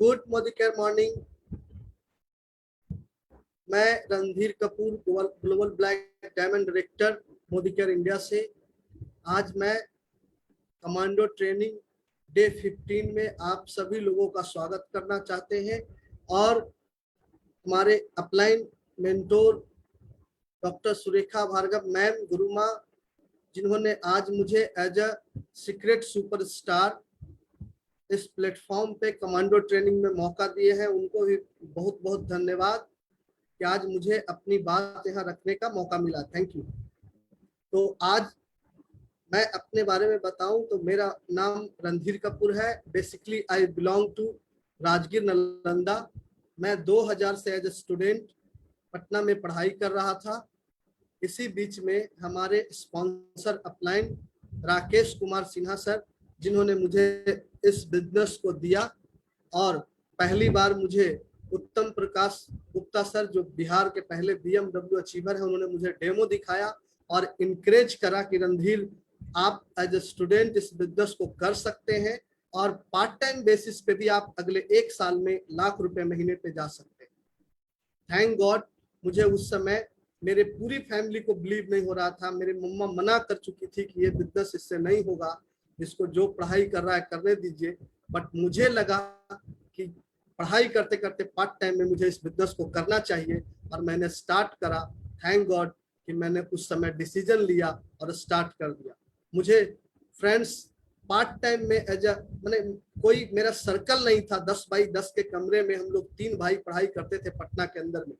Good Modicare morning. मैं Randhir Kapoor, global black diamond director Modicare India से। आज मैं कमांडो ट्रेनिंग डे 15 में आप सभी लोगों का स्वागत करना चाहते हैं और हमारे upline mentor doctor Surekha Bhargava ma'am, गुरुमा, जिन्होंने आज मुझे एज अ सीक्रेट सुपरस्टार इस प्लेटफॉर्म पे कमांडो ट्रेनिंग में मौका दिए हैं, उनको भी बहुत बहुत धन्यवाद कि आज मुझे अपनी बात यहाँ रखने का मौका मिला। Thank you. तो आज मैं अपने बारे में बताऊं तो मेरा नाम रणधीर कपूर है। Basically I belong to Rajgir Nalanda. मैं 2000 से एज ए स्टूडेंट पटना में पढ़ाई कर रहा था। इसी बीच में हमारे sponsor upline Rakesh Kumar Sinha sir, जिन्होंने मुझे इस बिजनेस को दिया, और पहली बार मुझे उत्तम प्रकाश गुप्ता सर, जो बिहार के पहले BMW अचीवर है, उन्होंने मुझे डेमो दिखाया और इनकरेज करा कि रणधीर, आप एज ए स्टूडेंट इस बिजनेस को कर सकते हैं और पार्ट टाइम बेसिस पे भी आप अगले 1 साल में लाख रुपए महीने पे जा सकते हैं। थैंक गॉड, मुझे उस समय मेरे पूरी फैमिली को बिलीव नहीं हो रहा था। मेरी मम्मा मना कर चुकी थी कि ये बिजनेस इससे नहीं होगा, इसको जो पढ़ाई कर रहा है करने दीजिए। बट मुझे लगा कि पढ़ाई करते करते पार्ट टाइम में मुझे इस बिजनेस को करना चाहिए और मैंने स्टार्ट करा। थैंक गॉड कि मैंने उस समय डिसीजन लिया और स्टार्ट कर दिया। मुझे फ्रेंड्स पार्ट टाइम में एज मैंने कोई मेरा सर्कल नहीं था। 10 बाई 10 के कमरे में हम लोग 3 भाई पढ़ाई करते थे पटना के अंदर में,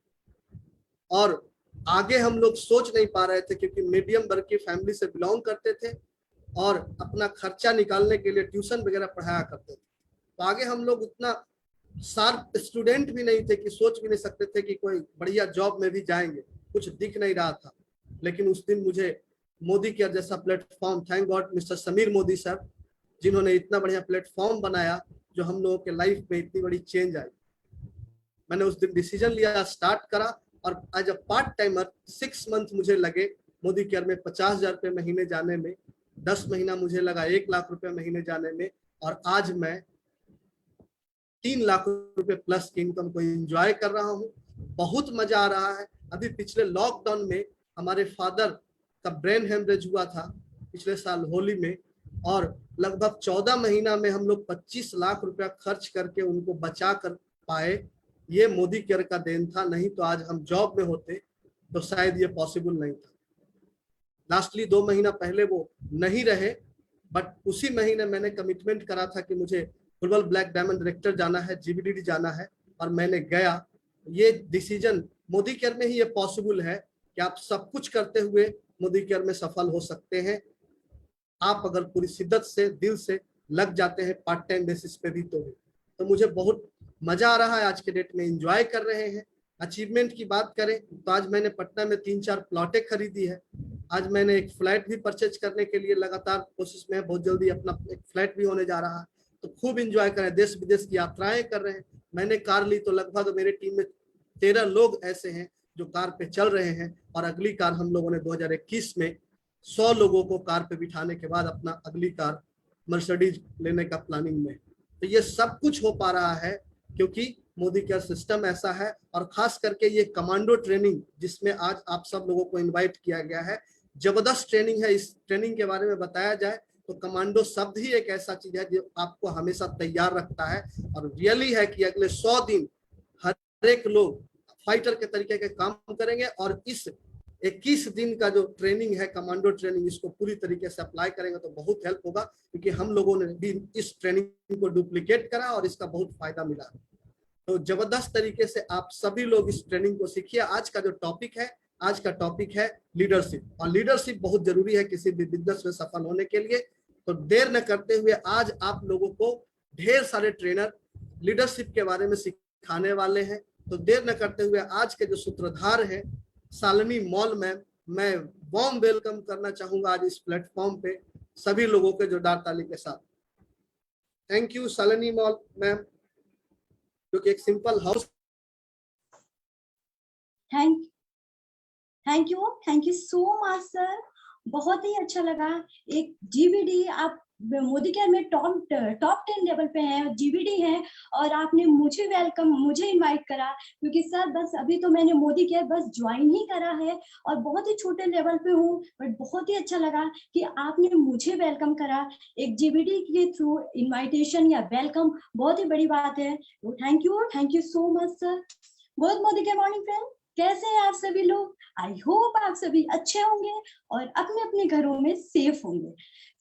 और आगे हम लोग सोच नहीं पा रहे थे क्योंकि मीडियम वर्ग की फैमिली से बिलोंग करते थे और अपना खर्चा निकालने के लिए ट्यूशन वगैरह पढ़ाया करते थे। तो आगे हम लोग उतना शार्प स्टूडेंट भी नहीं थे कि सोच भी नहीं सकते थे कि कोई बढ़िया जॉब में भी जाएंगे, कुछ दिख नहीं रहा था। लेकिन उस दिन मुझे मोदी केयर जैसा platform, thank God mister Sameer Modi sir, जिन्होंने इतना बढ़िया प्लेटफॉर्म बनाया जो हम लोगों के लाइफ में इतनी बड़ी चेंज आई। मैंने उस दिन डिसीजन लिया, स्टार्ट करा, और as a part timer 6 month मुझे लगे मोदी केयर में 50,000 रुपये महीने जाने में। 10 महीना मुझे लगा 1 लाख रुपए महीने जाने में, और आज मैं 3 लाख रुपए प्लस की इनकम को एंजॉय कर रहा हूँ। बहुत मजा आ रहा है। अभी पिछले लॉकडाउन में हमारे फादर का ब्रेन हेमरेज हुआ था पिछले साल होली में, और लगभग 14 महीना में हम लोग 25 लाख रुपया खर्च करके उनको बचा कर पाए। ये मोदी केयर का देन था, नहीं तो आज हम जॉब में होते तो शायद ये पॉसिबल नहीं था। लास्टली 2 महीना पहले वो नहीं रहे, बट उसी महीने मैंने कमिटमेंट करा था कि मुझे ग्लोबल ब्लैक डायमंड डायरेक्टर जाना है, GBDD जाना है, और मैंने गया। ये डिसीजन मोदी केयर में ही ये पॉसिबल है कि आप सब कुछ करते हुए मोदी केयर में सफल हो सकते हैं, आप अगर पूरी शिद्दत से दिल से लग जाते हैं पार्ट टाइम बेसिस पे भी। तो मुझे बहुत मजा आ रहा है। आज के डेट में एंजॉय कर रहे हैं। अचीवमेंट की बात करें तो आज मैंने पटना में 3-4 प्लॉटें खरीदी है। आज मैंने एक फ्लैट भी परचेज करने के लिए लगातार कोशिश में है, बहुत जल्दी अपना एक फ्लैट भी होने जा रहा है। तो खूब एंजॉय करें, देश विदेश की यात्राएं कर रहे हैं। मैंने कार ली तो लगभग मेरे टीम में 13 लोग ऐसे हैं जो कार पे चल रहे हैं, और अगली कार हम लोगों ने 2021 में 100 लोगों को कार पे बिठाने के बाद अपना अगली कार मर्सिडीज लेने का प्लानिंग में। तो ये सब कुछ हो पा रहा है क्योंकि मोदी का सिस्टम ऐसा है, और खास करके ये कमांडो ट्रेनिंग जिसमें आज आप सब लोगों को इनवाइट किया गया है, जबरदस्त ट्रेनिंग है। इस ट्रेनिंग के बारे में बताया जाए तो कमांडो शब्द ही एक ऐसा चीज है जो आपको हमेशा तैयार रखता है, और रियली है कि अगले 100 दिन हर एक लोग फाइटर के तरीके के काम करेंगे, और इस 21 दिन का जो ट्रेनिंग है कमांडो ट्रेनिंग, इसको पूरी तरीके से अप्लाई करेंगे तो बहुत हेल्प होगा, क्योंकि हम लोगों ने भी इस ट्रेनिंग को डुप्लीकेट करा और इसका बहुत फायदा मिला। तो जबरदस्त तरीके से आप सभी लोग इस ट्रेनिंग को सीखिए। आज का जो टॉपिक है, आज का टॉपिक है लीडरशिप, और लीडरशिप बहुत जरूरी है किसी भी बिजनेस में सफल होने के लिए। तो देर न करते हुए आज आप लोगों को ढेर सारे ट्रेनर लीडरशिप के बारे में सिखाने वाले हैं। तो देर न करते हुए आज के जो सूत्रधार हैं शालिनी मॉल मैम, मैं वार्म वेलकम करना चाहूंगा आज इस प्लेटफॉर्म पे सभी लोगों के जोरदार ताली के साथ। Thank you Shalini mall ma'am, जो कि एक simple house. Thank you so much sir, बहुत ही अच्छा लगा। एक GBD आप मोदी केयर में टॉप 10 लेवल पे हैं, जीबीडी है, और आपने मुझे इनवाइट करा, क्योंकि सर बस अभी तो मैंने मोदी केयर बस ज्वाइन ही करा है और बहुत ही छोटे लेवल पे हूँ, बट बहुत ही अच्छा लगा कि आपने मुझे वेलकम करा एक जीबीडी के थ्रू। इनवाइटेशन या वेलकम बहुत ही बड़ी बात है। Thank you so much sir. Good Modi care morning friend, कैसे हैं आप सभी लोग? आई होप आप सभी अच्छे होंगे और अपने अपने घरों में सेफ होंगे।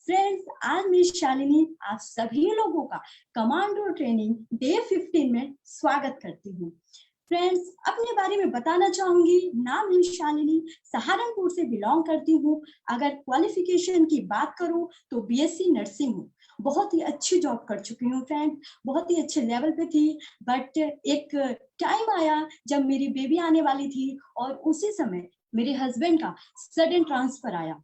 फ्रेंड्स, आज मैं शालिनी आप सभी लोगों का कमांडो ट्रेनिंग डे 15 में स्वागत करती हूँ। फ्रेंड्स, अपने बारे में बताना चाहूंगी। नाम है शालिनी, सहारनपुर से बिलोंग करती हूँ। अगर क्वालिफिकेशन की बात करूँ तो बीएससी नर्सिंग हूँ। बहुत ही अच्छी जॉब कर चुकी हूँ फ्रेंड, बहुत ही अच्छे लेवल पे थी, बट एक टाइम आया जब मेरी बेबी आने वाली थी और उसी समय मेरे हस्बैंड का सडन ट्रांसफर आया।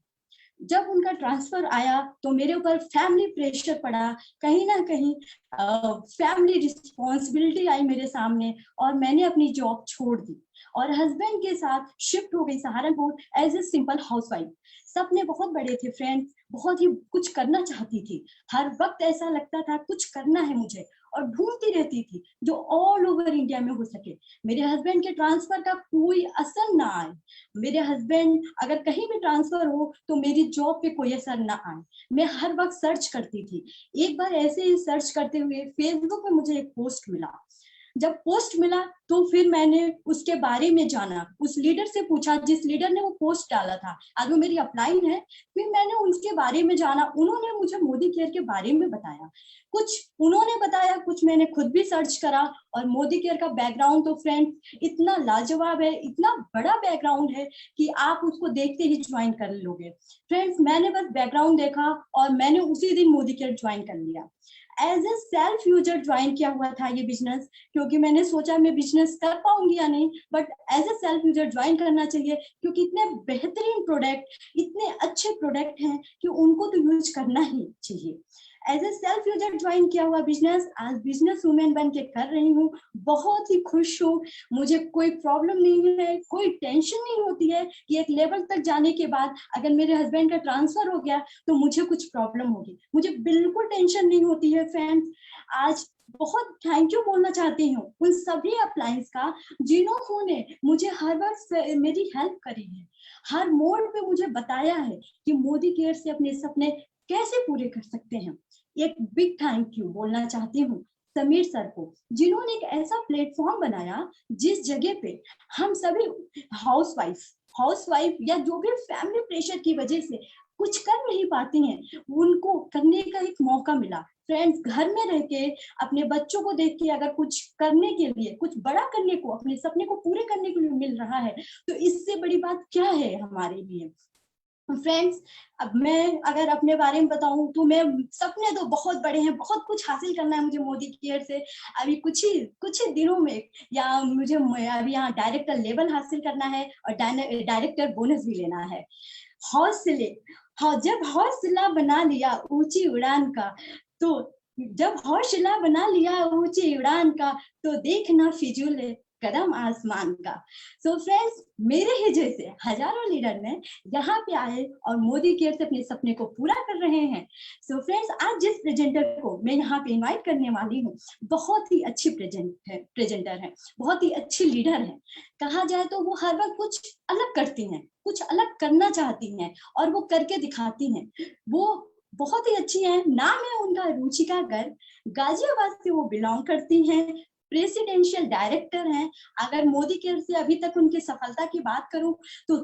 जब उनका ट्रांसफर आया तो मेरे ऊपर फैमिली प्रेशर पड़ा, कहीं ना कहीं फैमिली रिस्पॉन्सिबिलिटी आई मेरे सामने और मैंने अपनी जॉब छोड़ दी और हस्बैंड के साथ शिफ्ट हो गई Saharanpur as a simple housewife. सपने बहुत बड़े थे फ्रेंड्स, बहुत ही कुछ करना चाहती थी, हर वक्त ऐसा लगता था कुछ करना है मुझे और ढूंढती रहती थी जो ऑल ओवर इंडिया में हो सके। मेरे हस्बैंड के ट्रांसफर का कोई असर ना आए, मेरे हस्बैंड अगर कहीं भी ट्रांसफर हो तो मेरी जॉब पे कोई असर ना आए। मैं हर वक्त सर्च करती थी। एक बार ऐसे ही सर्च करते हुए फेसबुक पे मुझे एक पोस्ट मिला। जब पोस्ट मिला तो फिर मैंने उसके बारे में जाना, उस लीडर से पूछा जिस लीडर ने वो पोस्ट डाला था, आज वो मेरी अपलाइन है। फिर मैंने उनके बारे में जाना, उन्होंने मुझे मोदी केयर के बारे में बताया, कुछ उन्होंने बताया, कुछ मैंने खुद भी सर्च करा। और मोदी केयर का बैकग्राउंड तो फ्रेंड इतना लाजवाब है, इतना बड़ा बैकग्राउंड है कि आप उसको देखते ही ज्वाइन कर लोगे। फ्रेंड्स, मैंने बस बैकग्राउंड देखा और मैंने उसी दिन मोदी केयर ज्वाइन कर लिया। As a self user join किया हुआ था ये बिजनेस, क्योंकि मैंने सोचा मैं बिजनेस कर पाऊंगी या नहीं, but as a self user join करना चाहिए क्योंकि इतने बेहतरीन प्रोडक्ट, इतने अच्छे प्रोडक्ट हैं कि उनको तो यूज करना ही चाहिए। As a self user join किया हुआ बिजनेस आज बिजनेस वुमेन बन के कर रही हूँ। बहुत ही खुश हूँ, मुझे कोई प्रॉब्लम नहीं है, कोई टेंशन नहीं होती है कि एक लेवल तक जाने के बाद अगर मेरे हस्बैंड का ट्रांसफर हो गया तो मुझे कुछ प्रॉब्लम होगी, मुझे बिल्कुल टेंशन नहीं होती है फ्रेंड्स। आज बहुत थैंक यू बोलना चाहती हूँ उन सभी अप्लायंस का जिन्होंने मुझे हर वक्त मेरी हेल्प करी है, हर मोड़ पे मुझे बताया है कि मोदी केयर से अपने सपने कैसे पूरे कर सकते हैं। एक बिग थैंक यू बोलना चाहती हूँ समीर सर को, जिन्होंने एक ऐसा प्लेटफॉर्म बनाया जिस जगह पे हम सभी हाउसवाइफ या जो भी फैमिली प्रेशर की वजह से कुछ कर नहीं पाती हैं, उनको करने का एक मौका मिला। फ्रेंड्स, घर में रह के अपने बच्चों को देख के अगर कुछ करने के लिए, कुछ बड़ा करने को, अपने सपने को पूरे करने के लिए मिल रहा है तो इससे बड़ी बात क्या है हमारे लिए। फ्रेंड्स, अब मैं अगर अपने बारे में बताऊं तो मैं सपने तो बहुत बड़े हैं, बहुत कुछ हासिल करना है मुझे मोदी केयर से। अभी कुछ ही दिनों में या मुझे अभी यहाँ डायरेक्टर लेवल हासिल करना है और डायरेक्टर बोनस भी लेना है। हौसले, हाँ, जब हौसला बना लिया ऊंची उड़ान का तो जब हौसला बना लिया ऊंची उड़ान का तो देखना फिजूल है कदम आसमान का। सो फ्रेंड्स, मेरे ही जैसे हजारों लीडर ने यहाँ पे आए और मोदी केयर से अपने सपने को पूरा कर रहे हैं। सो फ्रेंड्स, आज जिस प्रेजेंटर को मैं यहाँ पे इनवाइट करने वाली हूँ बहुत ही अच्छी प्रेजेंटर है, बहुत ही अच्छी लीडर है। कहा जाए तो वो हर वक्त कुछ अलग करती हैं, कुछ अलग करना चाहती हैं और वो करके दिखाती हैं। वो बहुत ही अच्छी हैं। नाम है उनका रुचिका गर्ग, गाजियाबाद से वो बिलोंग करती हैं, प्रेसिडेंशियल डायरेक्टर हैं। अगर मोदी केयर से अभी तक उनकी सफलता की बात करूं तो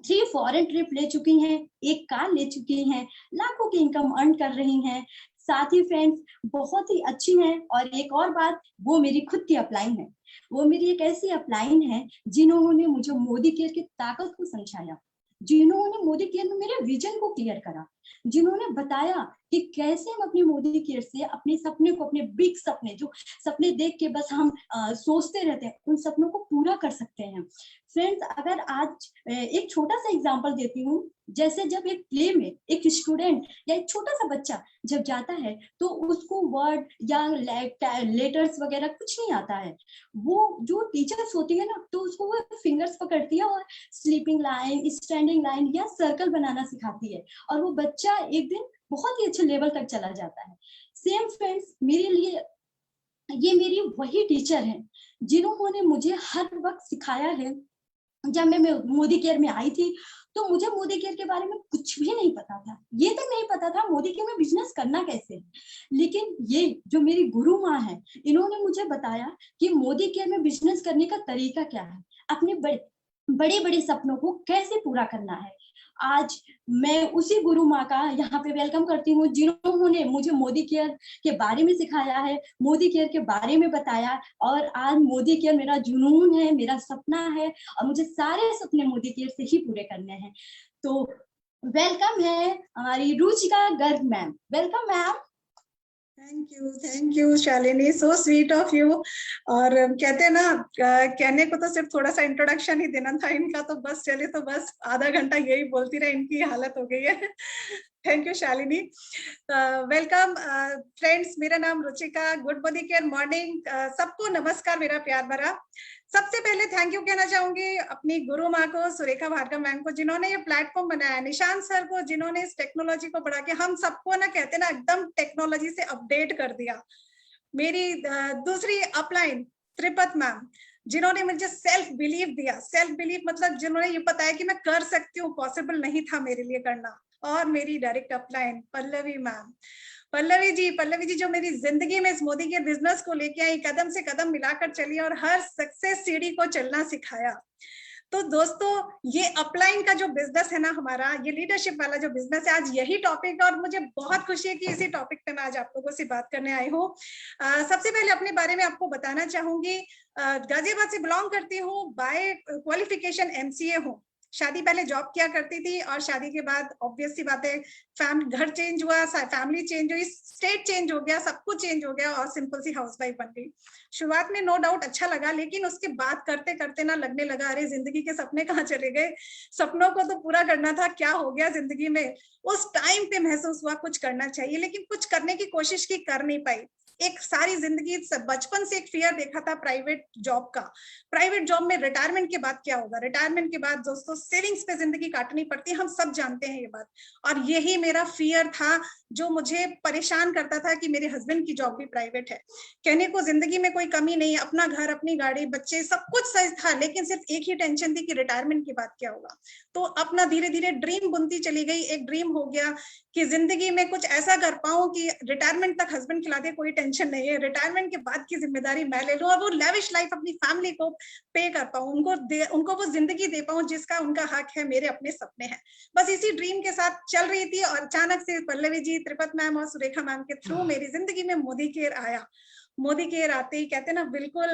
3 फॉरेन ट्रिप ले चुकी हैं, 1 कार ले चुकी हैं, लाखों की इनकम अर्न कर रही हैं। साथ ही फ्रेंड्स, बहुत ही अच्छी हैं। और एक और बात, वो मेरी खुद की अपलाइन है, वो मेरी एक ऐसी अपलाइन है जिन्होंने मुझे मोदी केयर की ताकत को समझाया, जिन्होंने मोदी केयर में मेरे विजन को क्लियर करा, जिन्होंने बताया कि कैसे हम अपनी मोदी केयर से अपने सपने को, अपने बिग सपने, जो सपने देख के बस हम सोचते रहते हैं, उन सपनों को पूरा कर सकते हैं। फ्रेंड्स, अगर आज एक छोटा सा एग्जांपल देती हूँ, जैसे जब एक प्ले में एक स्टूडेंट या एक छोटा सा बच्चा जब जाता है तो उसको वर्ड या लेटर्स वगैरह कुछ नहीं आता है, वो जो टीचर्स होती है ना तो उसको वो फिंगर्स पकड़ती है और स्लीपिंग लाइन, स्टैंडिंग लाइन या सर्कल बनाना सिखाती है और वो बच्चा एक दिन बहुत ही अच्छे लेवल तक चला जाता है। सेम फ्रेंड्स, मेरे लिए ये मेरी वही टीचर हैं जिन्होंने मुझे हर वक्त सिखाया है। जब मैं मोदी केयर में आई थी तो मुझे मोदी केयर के बारे में कुछ भी नहीं पता था। ये तक नहीं पता था मोदी केयर में बिजनेस करना कैसे है। लेकिन ये जो मेरी गुरु माँ है, इन्होंने मुझे बताया कि मोदी केयर में बिजनेस करने का तरीका क्या है, अपने बड़े बड़े सपनों को कैसे पूरा करना है। आज मैं उसी गुरु माँ का यहाँ पे वेलकम करती हूँ जिन्होंने मुझे मोदी केयर के बारे में सिखाया है, मोदी केयर के बारे में बताया, और आज मोदी केयर मेरा जुनून है, मेरा सपना है, और मुझे सारे सपने मोदी केयर से ही पूरे करने हैं। तो वेलकम है हमारी Ruchika Garg ma'am. Welcome ma'am. Thank you Shalini, so sweet of you. और कहते हैं ना, कहने को तो सिर्फ थोड़ा सा इंट्रोडक्शन ही देना था इनका, तो बस चले तो बस आधा घंटा यही बोलती रहे, इनकी हालत हो गई है। Thank you Shalini. Welcome friends, मेरा नाम Ruchika, good Modi care morning. सबको नमस्कार मेरा प्यार भरा। सबसे पहले थैंक यू कहना चाहूंगी अपनी गुरु माँ को, सुरेखा भार्गव मैम को, जिन्होंने ये प्लेटफॉर्म बनाया, निशांत सर को जिन्होंने इस टेक्नोलॉजी को बढ़ा के हम सबको ना, कहते ना, एकदम टेक्नोलॉजी से अपडेट कर दिया। मेरी दूसरी अपलाइन त्रिपत मैम, जिन्होंने मुझे सेल्फ बिलीव दिया। सेल्फ बिलीव मतलब जिन्होंने ये बताया कि मैं कर सकती हूँ, पॉसिबल नहीं था मेरे लिए करना। और मेरी direct upline Pallavi ma'am, Pallavi ji जो मेरी जिंदगी में इस मोदी के बिजनेस को लेके आई, कदम से कदम मिलाकर चली और हर सक्सेस सीढ़ी को चलना सिखाया। तो दोस्तों, ये अपलाइन का जो बिजनेस है ना हमारा, ये लीडरशिप वाला जो बिजनेस है, आज यही टॉपिक है और मुझे बहुत खुशी है कि इसी टॉपिक पे मैं आज आप लोगों से बात करने आई हूँ। सबसे पहले अपने बारे में आपको बताना चाहूंगी। गाजियाबाद से बिलोंग करती हूँ, बाय क्वालिफिकेशन MCA हूँ। शादी पहले जॉब किया करती थी और शादी के बाद ऑब्वियस सी बात है, घर चेंज हुआ, फैमिली चेंज हुई, स्टेट चेंज हो गया, सब कुछ चेंज हो गया और सिंपल सी हाउसवाइफ बन गई। शुरुआत में नो डाउट अच्छा लगा, लेकिन उसके बाद करते करते ना लगने लगा, अरे जिंदगी के सपने कहाँ चले गए, सपनों को तो पूरा करना था, क्या हो गया जिंदगी में। उस टाइम पे महसूस हुआ कुछ करना चाहिए, लेकिन कुछ करने की कोशिश की, कर नहीं पाई। एक सारी जिंदगी बचपन से एक फियर देखा था प्राइवेट जॉब का। प्राइवेट जॉब में रिटायरमेंट के बाद क्या होगा, रिटायरमेंट के बाद दोस्तों सेविंग्स पे जिंदगी काटनी पड़ती है, हम सब जानते हैं ये बात। और यही मेरा फियर था जो मुझे परेशान करता था कि मेरे हस्बैंड की जॉब भी प्राइवेट है। कहने को जिंदगी में कोई कमी नहीं, अपना घर, अपनी गाड़ी, बच्चे, सब कुछ सही था, लेकिन सिर्फ एक ही टेंशन थी कि रिटायरमेंट के बाद क्या होगा। तो अपना धीरे धीरे ड्रीम बुनती चली गई। एक ड्रीम हो गया कि जिंदगी में कुछ ऐसा कर पाऊं कि रिटायरमेंट तक हस्बैंड खिला दे, कोई टेंशन नहीं है, रिटायरमेंट के बाद की जिम्मेदारी मैं ले लूं और वो लेविश लाइफ अपनी फैमिली को पे कर पाऊं, उनको वो जिंदगी दे पाऊं जिसका उनका हक है, मेरे अपने सपने हैं। बस इसी ड्रीम के साथ चल रही थी और अचानक से पल्लवी जी, त्रिपत मैम और सुरेखा मैम के थ्रू मेरी जिंदगी में मोदी केयर आया। मोदी केयर आते ही कहते ना, बिल्कुल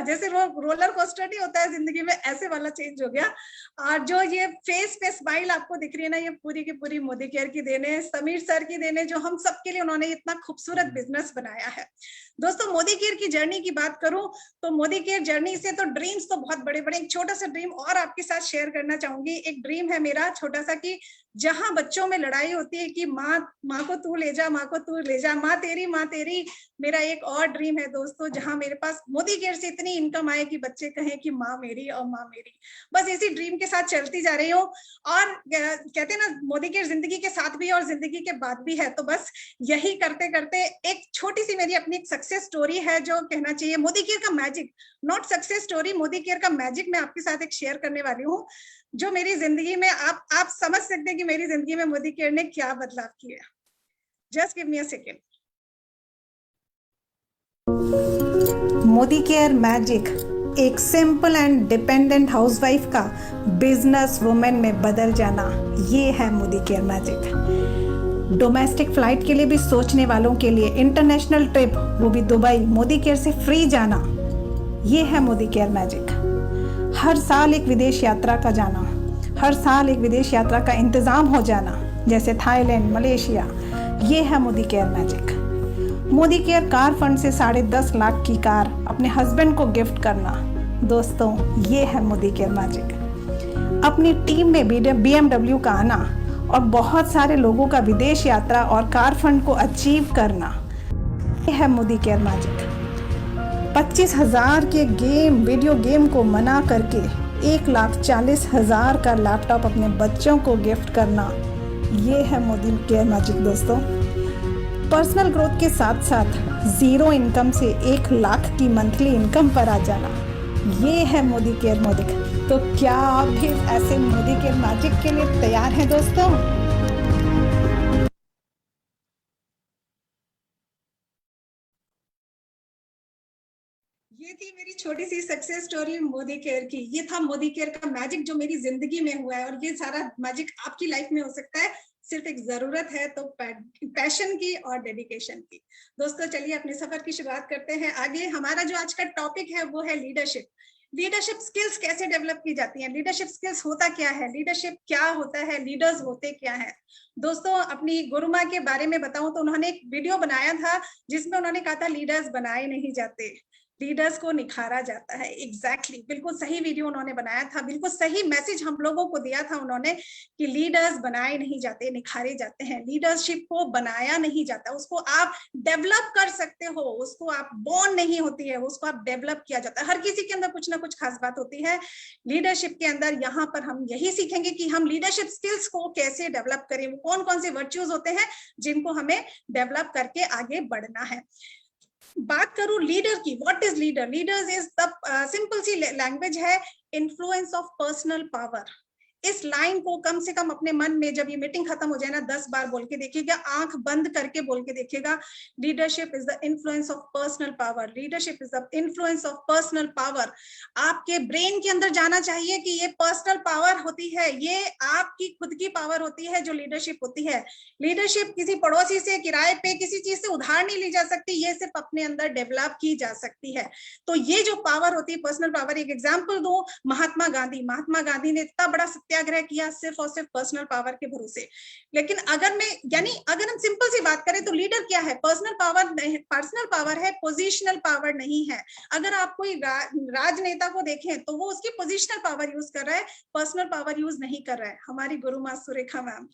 जैसे रोलर कोस्टर नहीं होता है जिंदगी में, ऐसे वाला चेंज हो गया। और जो ये फेस पे स्माइल आपको दिख रही है ना, ये पूरी की पूरी मोदी केयर की देन है, समीर सर की देन है, जो हम सबके लिए उन्होंने इतना खूबसूरत बिजनेस बनाया है। दोस्तों, मोदी केयर की जर्नी की बात करूं तो मोदी केयर जर्नी से तो ड्रीम्स तो बहुत बड़े बड़े। एक छोटा सा ड्रीम और आपके साथ शेयर करना चाहूंगी। एक ड्रीम है मेरा छोटा सा कि जहां बच्चों में लड़ाई होती है कि माँ को तू ले जा, माँ को तू ले जा, माँ तेरी, मेरा एक और ड्रीम है दोस्तों, जहां मेरे पास मोदी केयर से इतनी इनकम आए कि बच्चे कहें कि माँ मेरी और माँ मेरी। बस इसी ड्रीम के साथ चलती जा रही हूँ। और कहते हैं ना, मोदी केयर जिंदगी के साथ भी और जिंदगी के बाद भी है। तो बस यही करते करते एक छोटी सी मेरी अपनी एक सक्सेस स्टोरी है जो कहना चाहिए, मोदी केयर का magic, not success story, Modi care का मैजिक मैं आपके साथ एक शेयर करने वाली हूँ, जो मेरी जिंदगी में आप समझ सकते हैं कि मेरी जिंदगी में मोदी केयर ने क्या बदलाव किया। Just give me a second. Modi care magic एक सिंपल एंड डिपेंडेंट हाउसवाइफ का बिजनेस वुमेन में बदल जाना, ये है Modi care magic. Domestic flight के लिए भी सोचने वालों के लिए इंटरनेशनल ट्रिप, वो भी दुबई, मोदी केयर से फ्री जाना, ये है मोदी केयर मैजिक। हर साल एक विदेश यात्रा का जाना, हर साल एक विदेश यात्रा का इंतज़ाम हो जाना, जैसे थाईलैंड, मलेशिया, ये है Modi care magic. Modi care car fund से 10.5 लाख की कार अपने हस्बैंड को गिफ्ट करना, दोस्तों ये है मोदी केयर मैजिक। अपनी टीम में BMW का आना और बहुत सारे लोगों का विदेश यात्रा और कार फंड को अचीव करना, ये है मोदी केयर मैजिक। 25,000 के वीडियो गेम को मना करके 1,40,000 का लैपटॉप अपने बच्चों को गिफ्ट करना, ये है मोदी केयर मैजिक दोस्तों। पर्सनल ग्रोथ के साथ साथ 0 इनकम से 1 लाख की मंथली इनकम पर आ जाना, ये है मोदी केयर मैजिक। तो क्या आप भी ऐसे मोदी केयर मैजिक के लिए तैयार हैं दोस्तों? ये थी मेरी छोटी सी सक्सेस स्टोरी मोदी केयर की। ये था मोदी केयर का मैजिक जो मेरी जिंदगी में हुआ है, और ये सारा मैजिक आपकी लाइफ में हो सकता है। सिर्फ एक जरूरत है तो पैशन की और डेडिकेशन की। दोस्तों चलिए अपने सफर की शुरुआत करते हैं। आगे हमारा जो आज का टॉपिक है वो है लीडरशिप। लीडरशिप स्किल्स कैसे डेवलप की जाती हैं? लीडरशिप स्किल्स होता क्या है? लीडरशिप क्या होता है? लीडर्स होते क्या है? दोस्तों अपनी गुरु माँ के बारे में बताऊं तो उन्होंने एक वीडियो बनाया था जिसमें उन्होंने कहा था लीडर्स बनाए नहीं जाते, लीडर्स को निखारा जाता है। एग्जैक्टली बिल्कुल सही वीडियो उन्होंने बनाया था, बिल्कुल सही मैसेज हम लोगों को दिया था उन्होंने कि लीडर्स बनाए नहीं जाते, निखारे जाते हैं। लीडरशिप को बनाया नहीं जाता, उसको आप डेवलप कर सकते हो, उसको आप बॉर्न नहीं होती है, उसको आप डेवलप किया जाता है। हर किसी के अंदर कुछ ना कुछ खास बात होती है लीडरशिप के अंदर। यहाँ पर हम यही सीखेंगे कि हम लीडरशिप स्किल्स को कैसे डेवलप करें, वो कौन कौन से वर्च्यूज होते हैं जिनको हमें डेवलप करके आगे बढ़ना है। बात करूं लीडर की, what is leader? Leaders is the simple सी लैंग्वेज है, इन्फ्लुएंस ऑफ पर्सनल पावर। इस लाइन को कम से कम अपने मन में जब ये मीटिंग खत्म हो जाए ना 10 बार बोल के देखिएगा, आंख बंद करके बोल के देखिएगा। Leadership is the influence of personal power. Leadership is the influence of personal power. आपके ब्रेन के अंदर जाना चाहिए कि ये पर्सनल पावर होती है, ये आपकी खुद की पावर होती है जो लीडरशिप होती है। लीडरशिप किसी पड़ोसी से, किराए पे, किसी चीज से उधार नहीं ली जा सकती, ये सिर्फ अपने अंदर डेवलप की जा सकती है। तो ये जो पावर होती है पर्सनल पावर, एक एग्जाम्पल दो, महात्मा गांधी ने इतना बड़ा सत्याग्रह किया सिर्फ और सिर्फ पर्सनल पावर के भरोसे। लेकिन अगर हम सिंपल सी बात करें तो लीडर क्या है? पर्सनल पावर है, पोजिशनल पावर नहीं है। अगर आप कोई राजनेता को देखें तो वो उसकी पोजिशनल पावर यूज कर रहा है, पर्सनल पावर यूज नहीं कर रहा है। हमारी गुरु माँ सुरेखा मैम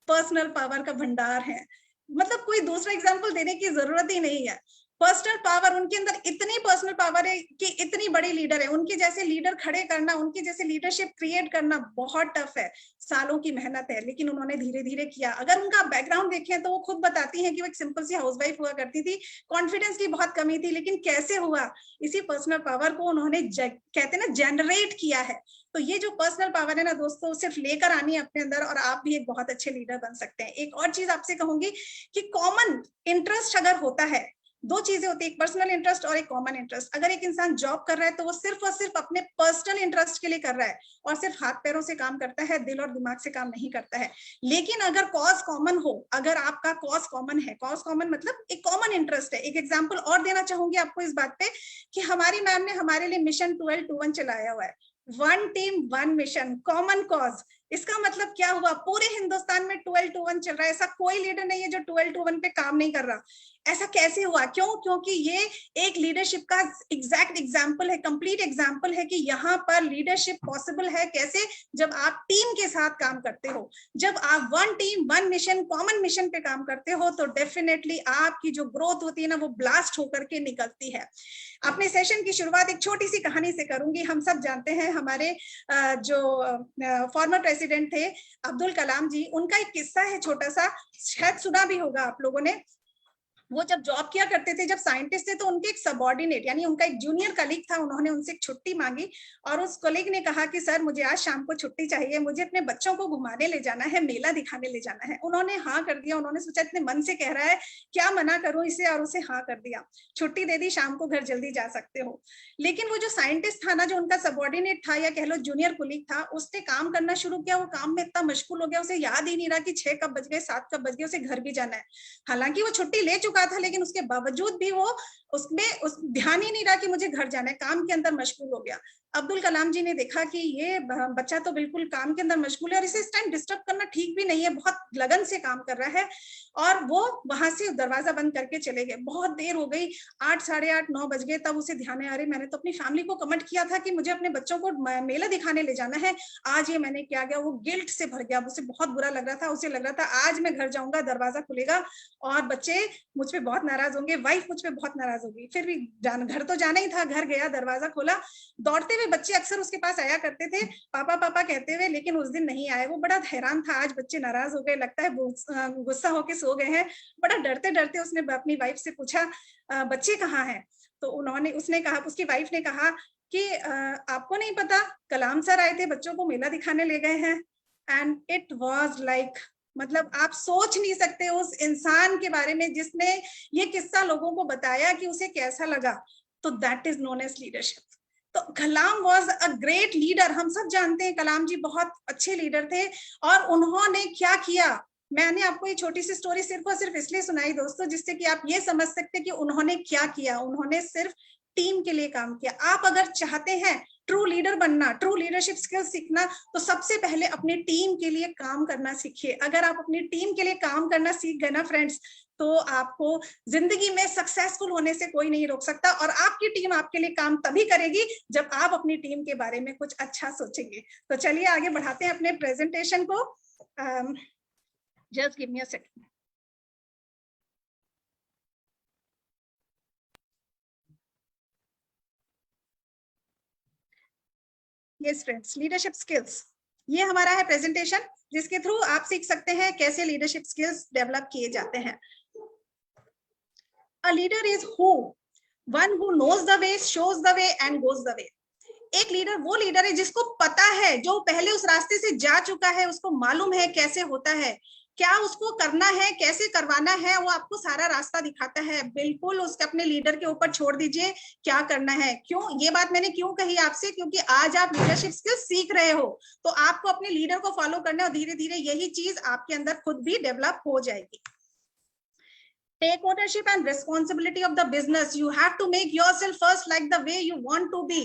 पर्सनल पावर का भंडार है, मतलब कोई दूसरा एग्जाम्पल देने की जरूरत ही नहीं है। पर्सनल पावर, उनके अंदर इतनी पर्सनल पावर है कि इतनी बड़ी लीडर है, उनके जैसे लीडर खड़े करना, उनके जैसे लीडरशिप क्रिएट करना बहुत टफ है, सालों की मेहनत है, लेकिन उन्होंने धीरे धीरे किया। अगर उनका बैकग्राउंड देखें तो वो खुद बताती हैं कि वो एक सिंपल सी हाउसवाइफ हुआ करती थी, कॉन्फिडेंस की बहुत कमी थी, लेकिन कैसे हुआ? इसी पर्सनल पावर को उन्होंने कहते हैं ना जनरेट किया है। तो ये जो पर्सनल पावर है ना दोस्तों, सिर्फ लेकर आनी है अपने अंदर और आप भी एक बहुत अच्छे लीडर बन सकते हैं। एक और चीज आपसे कहूंगी कि कॉमन इंटरेस्ट अगर होता है, दो चीजें होती है, एक पर्सनल इंटरेस्ट और एक कॉमन इंटरेस्ट। अगर एक इंसान जॉब कर रहा है तो वो सिर्फ और सिर्फ अपने पर्सनल इंटरेस्ट के लिए कर रहा है और सिर्फ हाथ पैरों से काम करता है, दिल और दिमाग से काम नहीं करता है। लेकिन अगर कॉज कॉमन हो, अगर आपका कॉज कॉमन है, कॉज कॉमन मतलब एक कॉमन इंटरेस्ट है। एक एग्जाम्पल और देना चाहूंगी आपको इस बात पे कि हमारी मैम ने हमारे लिए मिशन 12-2-1 चलाया हुआ है, 1 टीम 1 मिशन, कॉमन कॉज। इसका मतलब क्या हुआ? पूरे हिंदुस्तान में 12-2-1 चल रहा है, ऐसा कोई लीडर नहीं है जो 12-2-1 पे काम नहीं कर रहा। ऐसा कैसे हुआ? क्यों? क्योंकि ये एक लीडरशिप का एग्जैक्ट एग्जाम्पल है, कंप्लीट एग्जाम्पल है कि यहाँ पर लीडरशिप पॉसिबल है कैसे? जब आप टीम के साथ काम करते हो, जब आप 1 टीम 1 मिशन, कॉमन मिशन पे काम करते हो, तो डेफिनेटली आपकी जो ग्रोथ होती है ना वो ब्लास्ट होकर के निकलती है। अपने सेशन की शुरुआत एक छोटी सी कहानी से करूंगी। हम सब जानते हैं हमारे जो फॉर्मर प्रेसिडेंट थे अब्दुल कलाम जी, उनका एक किस्सा है छोटा सा, शायद सुना भी होगा आप लोगों ने। वो जब जॉब किया करते थे, जब साइंटिस्ट थे, तो उनके एक सबऑर्डिनेट यानी उनका एक जूनियर कलीग था, उन्होंने उनसे एक छुट्टी मांगी और उस कलीग ने कहा कि सर मुझे आज शाम को छुट्टी चाहिए, मुझे अपने बच्चों को घुमाने ले जाना है, मेला दिखाने ले जाना है। उन्होंने हाँ कर दिया। उन्होंने सोचा इतने मन से कह रहा है क्या मना करूं इसे, और उसे हाँ कर दिया, छुट्टी दे दी, शाम को घर जल्दी जा सकते हो। लेकिन वो जो साइंटिस्ट था ना, जो उनका सबऑर्डिनेट था या कह लो जूनियर कलीग था, उसने काम करना शुरू किया। वो काम में इतना मशगूल हो गया, उसे याद ही नहीं रहा कि 6 कब बज गए, 7 कब बज गए, उसे घर भी जाना है। हालांकि वो छुट्टी ले चुका था, लेकिन उसके बावजूद भी वो उस ध्यान ही नहीं रहा कि मुझे घर जाना है, काम के अंदर मशगूल हो गया। अब्दुल कलाम जी ने देखा कि ये बच्चा तो बिल्कुल काम के अंदर मशगूल है और इसे इस टाइम डिस्टर्ब करना ठीक भी नहीं है, बहुत लगन से काम कर रहा है, और वो वहां से दरवाजा बंद करके चले गए। बहुत देर हो गई, 8, साढ़े 8, 9 बज गए, तब उसे ध्यान है, अरे मैंने तो अपनी फैमिली को कमिट किया था कि मुझे अपने बच्चों को मेला दिखाने ले जाना है, आज ये मैंने क्या गया। वो गिल्ट से भर गया, उसे बहुत बुरा लग रहा था, उसे लग रहा था आज मैं घर जाऊंगा, दरवाजा खुलेगा और बच्चे मुझ पे बहुत नाराज होंगे, वाइफ मुझ पे बहुत नाराज होगी, फिर भी घर तो जाना ही था। घर गया, दरवाजा खोला, दौड़ते हुए बच्चे अक्सर उसके पास आया करते थे पापा पापा कहते हुए, लेकिन उस दिन नहीं आए। वो बड़ा हैरान था, आज बच्चे नाराज हो गए, लगता है गुस्सा होके सो गए हैं। बड़ा डरते डरते उसने अपनी वाइफ से पूछा बच्चे कहाँ हैं? तो उसने कहा, उसकी वाइफ ने कहा कि आपको नहीं पता, कलाम सर आए थे, बच्चों को मेला दिखाने ले गए हैं। एंड इट वाज लाइक, मतलब आप सोच नहीं सकते उस इंसान के बारे में जिसने ये किस्सा लोगों को बताया कि उसे कैसा लगा। तो that is known as leadership. तो Kalam was a great leader. हम सब जानते हैं कलाम जी बहुत अच्छे लीडर थे, और उन्होंने क्या किया। मैंने आपको ये छोटी सी स्टोरी सिर्फ और सिर्फ इसलिए सुनाई दोस्तों, जिससे कि आप ये समझ सकते कि उन्होंने क्या किया। उन्होंने सिर्फ टीम के लिए काम किया। आप अगर चाहते हैं ट्रू लीडर बनना, ट्रू लीडरशिप स्किल्स सीखना, तो सबसे पहले अपनी टीम के लिए काम करना सीखिए। अगर आप अपनी टीम के लिए काम करना सीख गए ना फ्रेंड्स, तो आपको जिंदगी में सक्सेसफुल होने से कोई नहीं रोक सकता। और आपकी टीम आपके लिए काम तभी करेगी जब आप अपनी टीम के बारे में कुछ अच्छा सोचेंगे। तो चलिए आगे बढ़ाते हैं अपने प्रेजेंटेशन को। Just give me a second. Yes friends, leadership skills, ये हमारा है प्रेजेंटेशन, जिसके थ्रू आप सीख सकते हैं कैसे लीडरशिप स्किल्स डेवलप किए जाते हैं। A leader is one who knows the way, shows the way and goes the way. एक लीडर वो लीडर है जिसको पता है, जो पहले उस रास्ते से जा चुका है, उसको मालूम है कैसे होता है, क्या उसको करना है, कैसे करवाना है, वो आपको सारा रास्ता दिखाता है। बिल्कुल उसके अपने लीडर के ऊपर छोड़ दीजिए क्या करना है। क्यों ये बात मैंने क्यों कही आपसे, क्योंकि आज आप लीडरशिप स्किल्स सीख रहे हो, तो आपको अपने लीडर को फॉलो करना है, और धीरे धीरे यही चीज आपके अंदर खुद भी डेवलप हो जाएगी। Take ownership and responsibility of the business. You have to make yourself first like the way you want to be.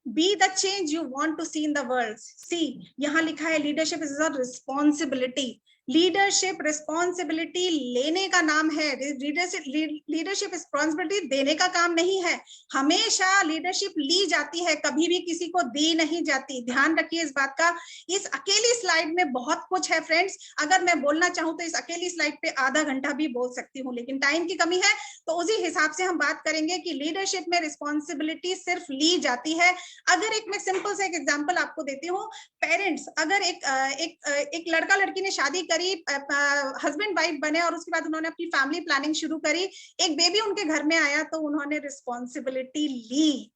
Be the change you want to see in the world. See, यहाँ लिखा है leadership is a responsibility. Leadership responsibility लेने का नाम है। Leadership responsibility देने का काम नहीं है। हमेशा लीडरशिप ली जाती है, कभी भी किसी को दी नहीं जाती। ध्यान रखिए इस बात का। इस अकेली स्लाइड में बहुत कुछ है फ्रेंड्स। अगर मैं बोलना चाहूँ तो इस अकेली स्लाइड पे आधा घंटा भी बोल सकती हूँ, लेकिन टाइम की कमी है, तो उसी हिसाब से हम बात करेंगे कि लीडरशिप में रिस्पॉन्सिबिलिटी सिर्फ ली जाती है। अगर एक मैं सिंपल से एक एग्जांपल आपको देती हूँ। पेरेंट्स, अगर एक लड़का लड़की ने शादी करी, हस्बैंड वाइफ बने, और उसके बाद उन्होंने अपनी फैमिली प्लानिंग शुरू करी, एक बेबी उनके घर में आया, तो उन्होंने रिस्पॉन्सिबिलिटी ली।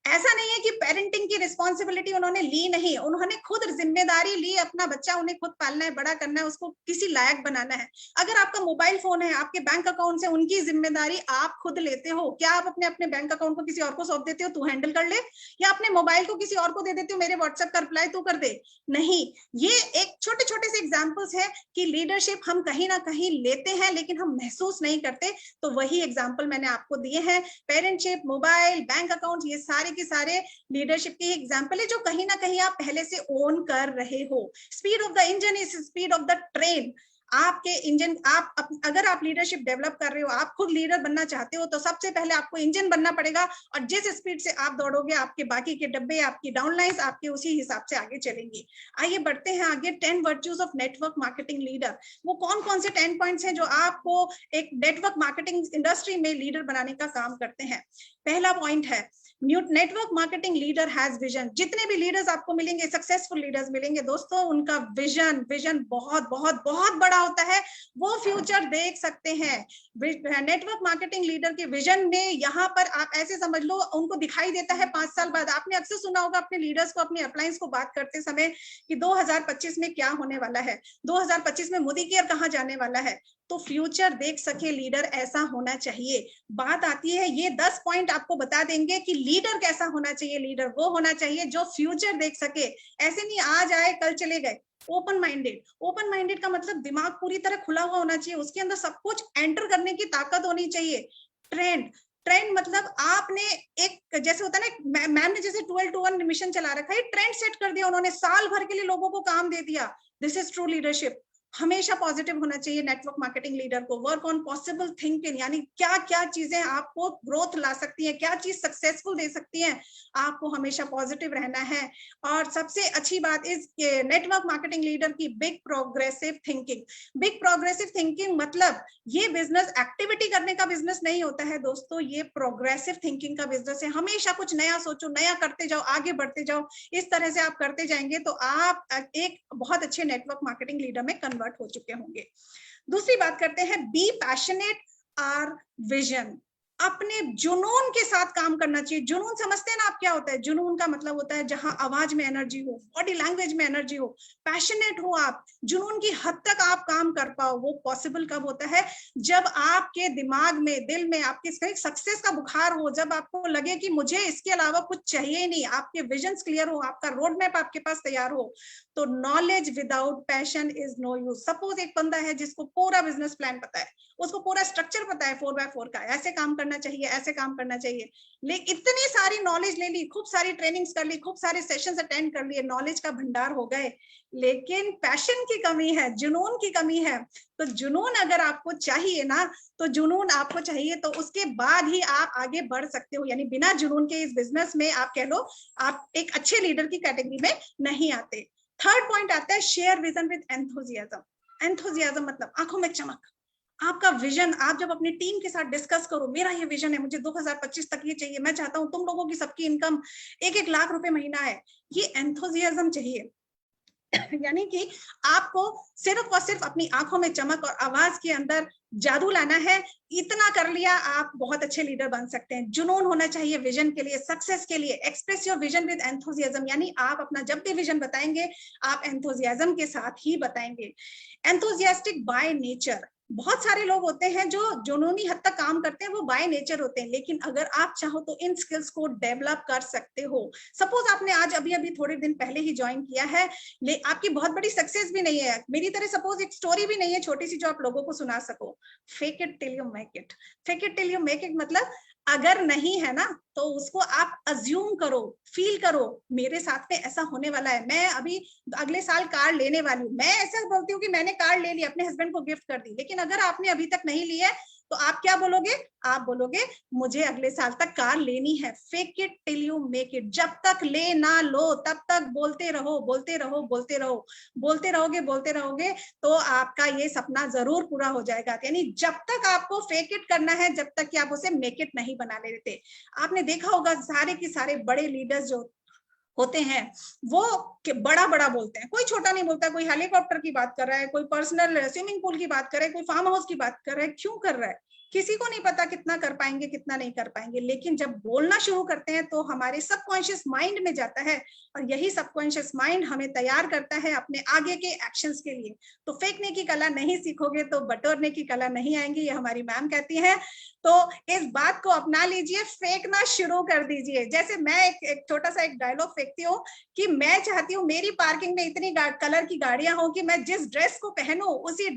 ऐसा नहीं है कि पेरेंटिंग की रिस्पॉन्सिबिलिटी उन्होंने ली नहीं, उन्होंने खुद जिम्मेदारी ली। अपना बच्चा उन्हें खुद पालना है, बड़ा करना है, उसको किसी लायक बनाना है। अगर आपका मोबाइल फोन है, आपके बैंक अकाउंट से, उनकी जिम्मेदारी आप खुद लेते हो। क्या आप अपने बैंक अकाउंट को किसी और को सौंप देते हो, तू हैंडल कर ले, या अपने मोबाइल को किसी और को दे देते हो, मेरे व्हाट्सएप का रिप्लाई तू कर दे? नहीं। ये एक छोटे छोटे से एग्जाम्पल्स है कि लीडरशिप हम कहीं ना कहीं लेते हैं, लेकिन हम महसूस नहीं करते। तो वही एग्जाम्पल मैंने आपको दिए हैं। पेरेंटशिप, मोबाइल, बैंक अकाउंट, ये सारे के सारे लीडरशिप के एग्जांपल है, जो कहीं ना कहीं आप पहले से ओन कर रहे हो। Speed of the engine is speed of the train. आपके इंजन, अगर आप लीडरशिप डेवलप कर रहे हो, आप खुद लीडर बनना चाहते हो, तो सबसे पहले आपको इंजन बनना पड़ेगा, और जिस स्पीड से आप दौड़ोगे, आपके बाकी के डब्बे, आपकी डाउनलाइंस आपके उसी हिसाब से आगे चलेंगी। आइए बढ़ते हैं आगे। 10 virtues of network marketing leader. वो कौन कौन से 10 पॉइंट्स हैं जो आपको एक नेटवर्क मार्केटिंग इंडस्ट्री में लीडर बनाने का काम करते हैं? पहला पॉइंट है, network marketing leader has vision. जितने भी लीडर्स आपको मिलेंगे, सक्सेसफुल लीडर्स मिलेंगे दोस्तों, उनका विजन बहुत बहुत बहुत बड़ा होता है। वो फ्यूचर देख सकते हैं। नेटवर्क मार्केटिंग लीडर के विजन में यहाँ पर आप ऐसे समझ लो, उनको दिखाई देता है 5 साल बाद। आपने अक्सर सुना होगा अपने लीडर्स को, अपने अपलाइंस को बात करते समय कि 2025 में क्या होने वाला है, 2025 में मोदी केयर कहाँ जाने वाला है। तो फ्यूचर देख सके लीडर, ऐसा होना चाहिए। बात आती है, ये 10 पॉइंट आपको बता देंगे कि लीडर कैसा होना चाहिए। लीडर वो होना चाहिए जो फ्यूचर देख सके। ऐसे नहीं आज आए कल चले गए। ओपन माइंडेड का मतलब दिमाग पूरी तरह खुला हुआ होना चाहिए, उसके अंदर सब कुछ एंटर करने की ताकत होनी चाहिए। ट्रेंड मतलब आपने एक, जैसे होता है ना, मैम ने जैसे 12 to 1 मिशन चला रखा है, ट्रेंड सेट कर दिया उन्होंने, साल भर के लिए लोगों को काम दे दिया। This is true leadership. हमेशा पॉजिटिव होना चाहिए नेटवर्क मार्केटिंग लीडर को। वर्क ऑन पॉसिबल थिंकिंग, यानी क्या क्या चीजें आपको ग्रोथ ला सकती हैं, क्या चीज सक्सेसफुल दे सकती हैं, आपको हमेशा पॉजिटिव रहना है। और सबसे अच्छी बात इस नेटवर्क मार्केटिंग लीडर की big progressive thinking. Big progressive thinking मतलब ये बिजनेस एक्टिविटी करने का बिजनेस नहीं होता है दोस्तों, ये प्रोग्रेसिव थिंकिंग का बिजनेस है। हमेशा कुछ नया सोचो, नया करते जाओ, आगे बढ़ते जाओ। इस तरह से आप करते जाएंगे तो आप एक बहुत अच्छे नेटवर्क मार्केटिंग लीडर में कन्वर्ट हो चुके होंगे। दूसरी बात करते हैं, बी पैशनेट आर विजन। अपने जुनून के साथ काम करना चाहिए। जुनून समझते हैं ना आप क्या होता है? जुनून का मतलब होता है जहां आवाज में एनर्जी हो, बॉडी लैंग्वेज में एनर्जी हो, पैशनेट हो आप, जुनून की हद तक आप काम कर पाओ। वो पॉसिबल कब होता है? जब आपके दिमाग में, दिल में आपके सक्सेस का बुखार हो, जब आपको लगे कि मुझे इसके अलावा कुछ चाहिए नहीं, आपके विजन्स क्लियर हो, आपका रोड मैप आपके पास तैयार हो। तो knowledge without passion is no use. Suppose एक बंदा है जिसको पूरा बिजनेस प्लान पता है, उसको पूरा स्ट्रक्चर पता है 4x4 का, ऐसे काम करना चाहिए, ऐसे काम करना चाहिए, लेकिन इतनी सारी नॉलेज ले ली, खूब सारी ट्रेनिंग्स कर ली, खूब सारे सेशंस अटेंड कर लिए, नॉलेज का भंडार हो गए, लेकिन पैशन की कमी है, जुनून की कमी है। तो जुनून अगर आपको चाहिए ना, तो जुनून आपको चाहिए तो उसके बाद ही आप आगे बढ़ सकते हो। यानी बिना जुनून के इस बिजनेस में आप कह लो आप एक अच्छे लीडर की कैटेगरी में नहीं आते। थर्ड पॉइंट आता है share vision with enthusiasm. Enthusiasm मतलब आंखों में चमक। आपका विजन आप जब अपनी टीम के साथ डिस्कस करो, मेरा ये विजन है, मुझे 2025 तक ये चाहिए, मैं चाहता हूं तुम लोगों की सबकी इनकम 1-1 लाख रुपए महीना है, ये एंथुजियाज्म चाहिए। यानी कि आपको सिर्फ और सिर्फ अपनी आंखों में चमक और आवाज के अंदर जादू लाना है। इतना कर लिया आप बहुत अच्छे लीडर बन सकते हैं। जुनून होना चाहिए विजन के लिए, सक्सेस के लिए। Express your vision with enthusiasm, यानी आप अपना जब भी विजन बताएंगे आप एंथुजियाज्म के साथ ही बताएंगे। Enthusiastic by nature. बहुत सारे लोग होते हैं जो जुनूनी हद तक काम करते हैं, वो बाय नेचर होते हैं, लेकिन अगर आप चाहो तो इन स्किल्स को डेवलप कर सकते हो। सपोज आपने आज अभी अभी थोड़े दिन पहले ही ज्वाइन किया है, आपकी बहुत बड़ी सक्सेस भी नहीं है, मेरी तरह सपोज एक स्टोरी भी नहीं है छोटी सी जो आप लोगों को सुना सको। Fake it till you make it. Fake it till you make it मतलब अगर नहीं है ना तो उसको आप अज्यूम करो, फील करो मेरे साथ में ऐसा होने वाला है, मैं अभी अगले साल कार लेने वाली हूँ। मैं ऐसा बोलती हूँ कि मैंने कार ले ली, अपने हस्बैंड को गिफ्ट कर दी, लेकिन अगर आपने अभी तक नहीं ली है तो आप क्या बोलोगे? आप बोलोगे मुझे अगले साल तक कार लेनी है। Fake it till you make it. जब तक ले ना लो तब तक बोलते रहो, बोलते रहो, बोलते रहो, बोलते रहोगे, बोलते रहोगे तो आपका ये सपना जरूर पूरा हो जाएगा। यानी जब तक आपको फेक इट करना है, जब तक कि आप उसे मेक इट नहीं बना लेते। आपने देखा होगा सारे के सारे बड़े लीडर्स जो होते हैं वो बड़ा बड़ा बोलते हैं, कोई छोटा नहीं बोलता। कोई हेलीकॉप्टर की बात कर रहा है, कोई पर्सनल स्विमिंग पूल की बात कर रहा है, कोई फार्म हाउस की बात कर रहा है। क्यों कर रहा है? किसी को नहीं पता कितना कर पाएंगे कितना नहीं कर पाएंगे, लेकिन जब बोलना शुरू करते हैं तो हमारे सबकॉन्शियस माइंड में जाता है और यही सबकॉन्शियस माइंड हमें तैयार करता है अपने आगे के एक्शंस के लिए। तो फेंकने की कला नहीं सीखोगे तो बटोरने की कला नहीं आएंगी, ये हमारी मैम कहती है। तो इस बात को अपना लीजिए, फेंकना शुरू कर दीजिए। जैसे मैं एक छोटा सा एक डायलॉग फेंकती हूँ कि मैं चाहती हूँ मेरी पार्किंग में इतनी कलर की गाड़ियां हो कि मैं जिस ड्रेस को पहनूं उसी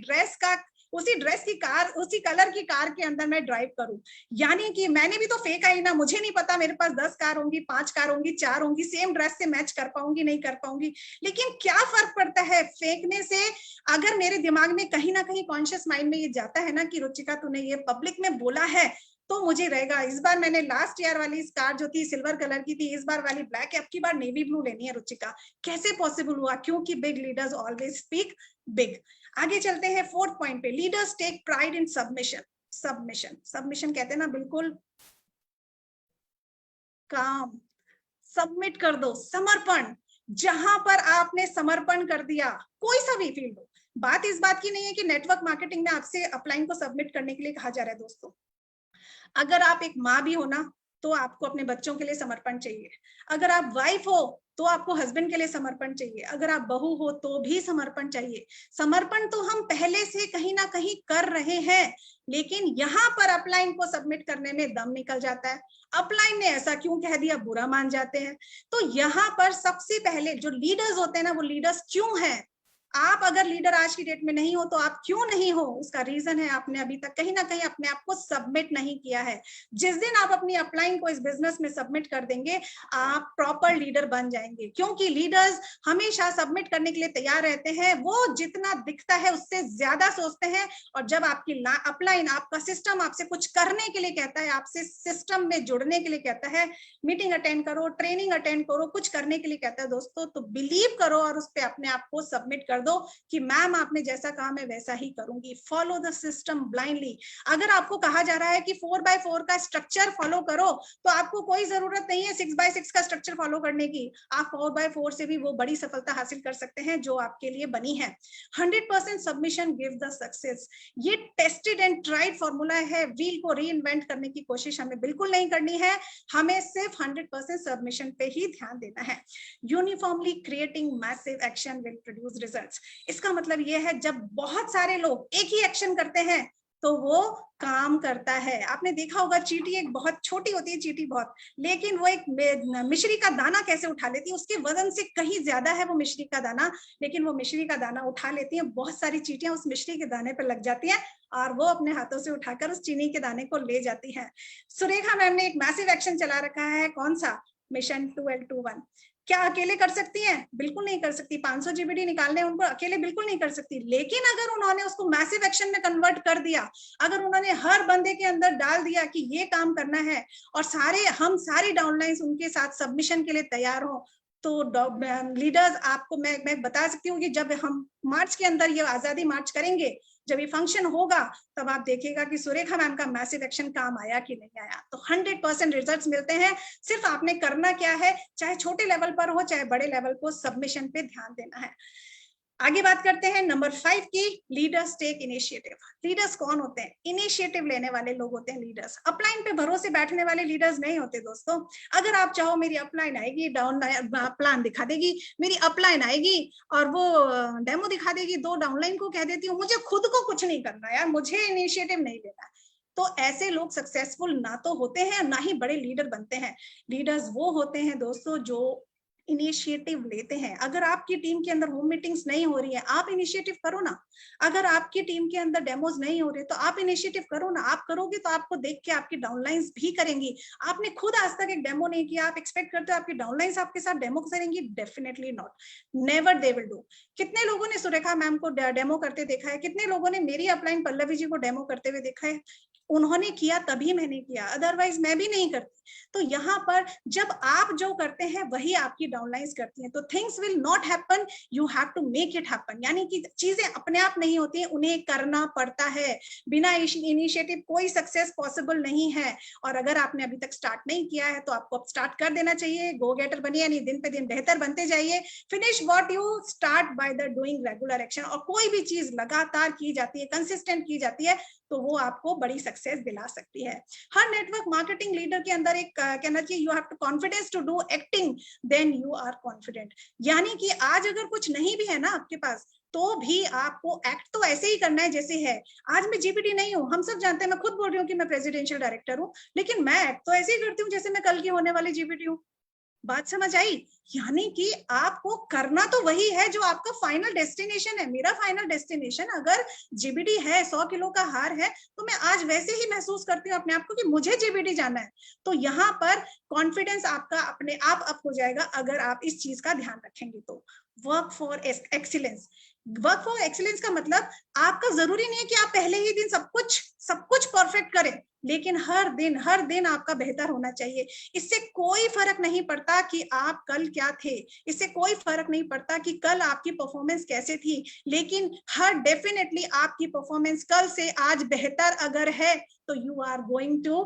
ड्रेस की कार, उसी कलर की कार के अंदर मैं ड्राइव करूं। यानी कि मैंने भी तो फेंका ही ना, मुझे नहीं पता मेरे पास 10 कार होंगी, 5 कार होंगी, 4 होंगी, सेम ड्रेस से मैच कर पाऊंगी नहीं कर पाऊंगी, लेकिन क्या फर्क पड़ता है फेंकने से? अगर मेरे दिमाग में कहीं ना कहीं कॉन्शियस माइंड में ये जाता है ना कि रुचिका तूने ये पब्लिक में बोला है तो मुझे रहेगा। इस बार मैंने लास्ट ईयर वाली कार जो थी सिल्वर कलर की थी, इस बार वाली ब्लैक है, अब की बार नेवी ब्लू लेनी है रुचिका। कैसे पॉसिबल हुआ? क्योंकि big leaders always speak big. आगे चलते हैं फोर्थ पॉइंट पे, leaders take pride in submission. Submission कहते हैं ना, बिल्कुल काम, सबमिट कर दो, समर्पण। जहां पर आपने समर्पण कर दिया, कोई सा भी फील्ड हो, बात इस बात की नहीं है कि नेटवर्क मार्केटिंग में आपसे अपलाइन को सबमिट करने के लिए कहा जा रहा है। दोस्तों अगर आप एक माँ भी हो ना तो आपको अपने बच्चों के लिए समर्पण चाहिए। अगर आप वाइफ हो तो आपको हस्बैंड के लिए समर्पण चाहिए। अगर आप बहू हो तो भी समर्पण चाहिए। समर्पण तो हम पहले से कहीं ना कहीं कर रहे हैं, लेकिन यहाँ पर अपलाइन को सबमिट करने में दम निकल जाता है। अपलाइन ने ऐसा क्यों कह दिया, बुरा मान जाते हैं। तो यहाँ पर सबसे पहले जो लीडर्स होते हैं ना, वो लीडर्स क्यों हैं? आप अगर लीडर आज की डेट में नहीं हो तो आप क्यों नहीं हो, उसका रीजन है आपने अभी तक कहीं ना कहीं अपने आप को सबमिट नहीं किया है। जिस दिन आप अपनी अपलाइन को इस बिजनेस में सबमिट कर देंगे, आप प्रॉपर लीडर बन जाएंगे, क्योंकि लीडर्स हमेशा सबमिट करने के लिए तैयार रहते हैं। वो जितना दिखता है उससे ज्यादा सोचते हैं, और जब आपकी अपलाइन, आपका सिस्टम आपसे कुछ करने के लिए कहता है, आपसे सिस्टम में जुड़ने के लिए कहता है, मीटिंग अटेंड करो, ट्रेनिंग अटेंड करो, कुछ करने के लिए कहता है दोस्तों, तो बिलीव करो और उस पर अपने आप को सबमिट कर दो कि मैम आपने जैसा कहा मैं वैसा ही करूंगी। Follow the system blindly. अगर आपको कहा जा रहा है कि 4x4 का स्ट्रक्चर फॉलो करो, तो आपको कोई जरूरत नहीं है 6x6 का स्ट्रक्चर फॉलो करने की। आप 4x4 से भी वो बड़ी सफलता हासिल कर सकते हैं जो आपके लिए बनी है। 100% सबमिशन गिव द सक्सेस। ये टेस्टेड एंड ट्राइड फॉर्मूला है। व्हील को री इन्वेंट करने की कोशिश हमें बिल्कुल नहीं करनी है, हमें सिर्फ 100% सबमिशन पे ही ध्यान देना है। Uniformly creating massive action will produce results. इसका मतलब ये है जब बहुत सारे लोग एक ही एक्शन करते हैं तो वो काम करता है। आपने देखा होगा चींटी एक बहुत छोटी होती है, चींटी बहुत, लेकिन वो एक मिश्री का दाना कैसे उठा लेती है, उसके वजन से कहीं ज्यादा है वो मिश्री का दाना, लेकिन वो मिश्री का दाना उठा लेती है। बहुत सारी चींटियां उस मिश्री के दाने पर लग जाती हैं और वो अपने हाथों से उठाकर उस चीनी के दाने को ले जाती है। सुरेखा मैम ने एक मैसिव एक्शन चला रखा है, कौन सा? Mission 2L21। क्या अकेले कर सकती हैं? बिल्कुल नहीं कर सकती। 500 GBD निकालने उनको अकेले बिल्कुल नहीं कर सकती, लेकिन अगर उन्होंने उसको मैसिव एक्शन में कन्वर्ट कर दिया, अगर उन्होंने हर बंदे के अंदर डाल दिया कि ये काम करना है और हम सारी डाउनलाइंस उनके साथ सबमिशन के लिए तैयार हो, तो लीडर्स आपको मैं बता सकती हूँ कि जब हम मार्च के अंदर ये आजादी मार्च करेंगे, जब ये फंक्शन होगा, तब आप देखिएगा कि सुरेखा मैम का मैसिव एक्शन काम आया कि नहीं आया। तो 100% रिजल्ट्स मिलते हैं। सिर्फ आपने करना क्या है, चाहे छोटे लेवल पर हो चाहे बड़े लेवल को, सबमिशन पे ध्यान देना है। आगे बात करते हैं नंबर 5 की, लीडर्स टेक इनिशिएटिव। लीडर्स कौन होते हैं? इनिशिएटिव लेने वाले लोग होते हैं लीडर्स। अपलाइन पे भरोसे बैठने वाले लीडर्स नहीं होते दोस्तों। अगर आप चाहो मेरी अपलाइन आएगी, डाउन प्लान दिखा देगी, मेरी अपलाइन आएगी और वो डेमो दिखा देगी, 2 डाउनलाइन को कह देती हूँ मुझे खुद को कुछ नहीं करना यार, मुझे इनिशिएटिव नहीं लेना, तो ऐसे लोग सक्सेसफुल ना तो होते हैं ना ही बड़े लीडर बनते हैं। लीडर्स वो होते हैं दोस्तों जो इनिशिएटिव लेते हैं। अगर आपकी टीम के अंदर होम मीटिंग्स नहीं हो रही है, आप इनिशिएटिव करो ना। अगर आपकी टीम के अंदर डेमोज नहीं हो रहे तो आप इनिशिएटिव करो ना। आप करोगे तो आपको देख के आपकी डाउनलाइंस भी करेंगी। आपने खुद आज तक एक डेमो नहीं किया, आप एक्सपेक्ट करते हो आपकी डाउनलाइंस आपके साथ डेमो करेंगी? Definitely not, never they will do. कितने लोगों ने सुरेखा मैम को डेमो करते देखा है? कितने लोगों ने मेरी अपलाइन पल्लवी जी को डेमो करते हुए देखा है? उन्होंने किया तभी मैंने किया, अदरवाइज मैं भी नहीं करती। तो यहाँ पर जब आप जो करते हैं वही आपकी डाउनलाइंस करती हैं। तो things will not happen, you have to make it happen. यानी कि चीजें अपने आप नहीं होती हैं, उन्हें करना पड़ता है। बिना इनिशिएटिव कोई सक्सेस पॉसिबल नहीं है। और अगर आपने अभी तक स्टार्ट नहीं किया है तो आपको अब स्टार्ट कर देना चाहिए। गो गेटर बनिए, यानी दिन पे दिन बेहतर बनते जाइए। Finish what you start by the doing regular action. और कोई भी चीज लगातार की जाती है, कंसिस्टेंट की जाती है, तो वो आपको बड़ी सक्सेस दिला सकती है। हर नेटवर्क मार्केटिंग लीडर के अंदर एक कहना चाहिए, you have to confidence to do acting then you are confident. यानी कि आज अगर कुछ नहीं भी है ना आपके पास, तो भी आपको एक्ट तो ऐसे ही करना है जैसे है। आज मैं जीपीटी नहीं हूँ, हम सब जानते हैं, मैं खुद बोल रही हूँ कि मैं प्रेसिडेंशियल डायरेक्टर हूँ, लेकिन मैं एक्ट तो ऐसे ही करती हूँ जैसे मैं कल की होने वाली जीपीटी हूँ। बात समझ आई? यानी कि आपको करना तो वही है जो आपका फाइनल डेस्टिनेशन है। मेरा फाइनल डेस्टिनेशन अगर जीबीडी है, 100 किलो का हार है, तो मैं आज वैसे ही महसूस करती हूँ अपने आप को कि मुझे जीबीडी जाना है। तो यहाँ पर कॉन्फिडेंस आपका अपने आप अप हो जाएगा अगर आप इस चीज का ध्यान रखेंगे। तो work for excellence. Work for excellence का मतलब आपका जरूरी नहीं है कि आप पहले ही दिन सब कुछ परफेक्ट करें, लेकिन हर दिन आपका बेहतर होना चाहिए। इससे कोई फर्क नहीं पड़ता कि आप कल क्या थे, इससे कोई फर्क नहीं पड़ता कि कल आपकी परफॉर्मेंस कैसे थी, लेकिन हर डेफिनेटली आपकी परफॉर्मेंस कल से आज बेहतर अगर है तो you are going to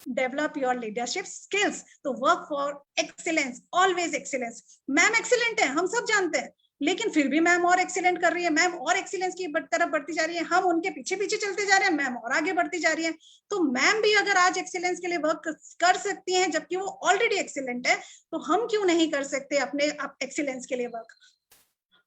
develop your leadership skills. तो work for excellence, always excellence. Ma'am excellent है, हम सब जानते हैं, लेकिन फिर भी मैम और एक्सीलेंट कर रही है, मैम और एक्सीलेंस की तरफ बढ़ती जा रही है, हम उनके पीछे पीछे चलते जा रहे हैं, मैम और आगे बढ़ती जा रही है। तो मैम भी अगर आज एक्सीलेंस के लिए वर्क कर सकती हैं जबकि वो ऑलरेडी एक्सीलेंट है, तो हम क्यों नहीं कर सकते अपने एक्सीलेंस के लिए वर्क?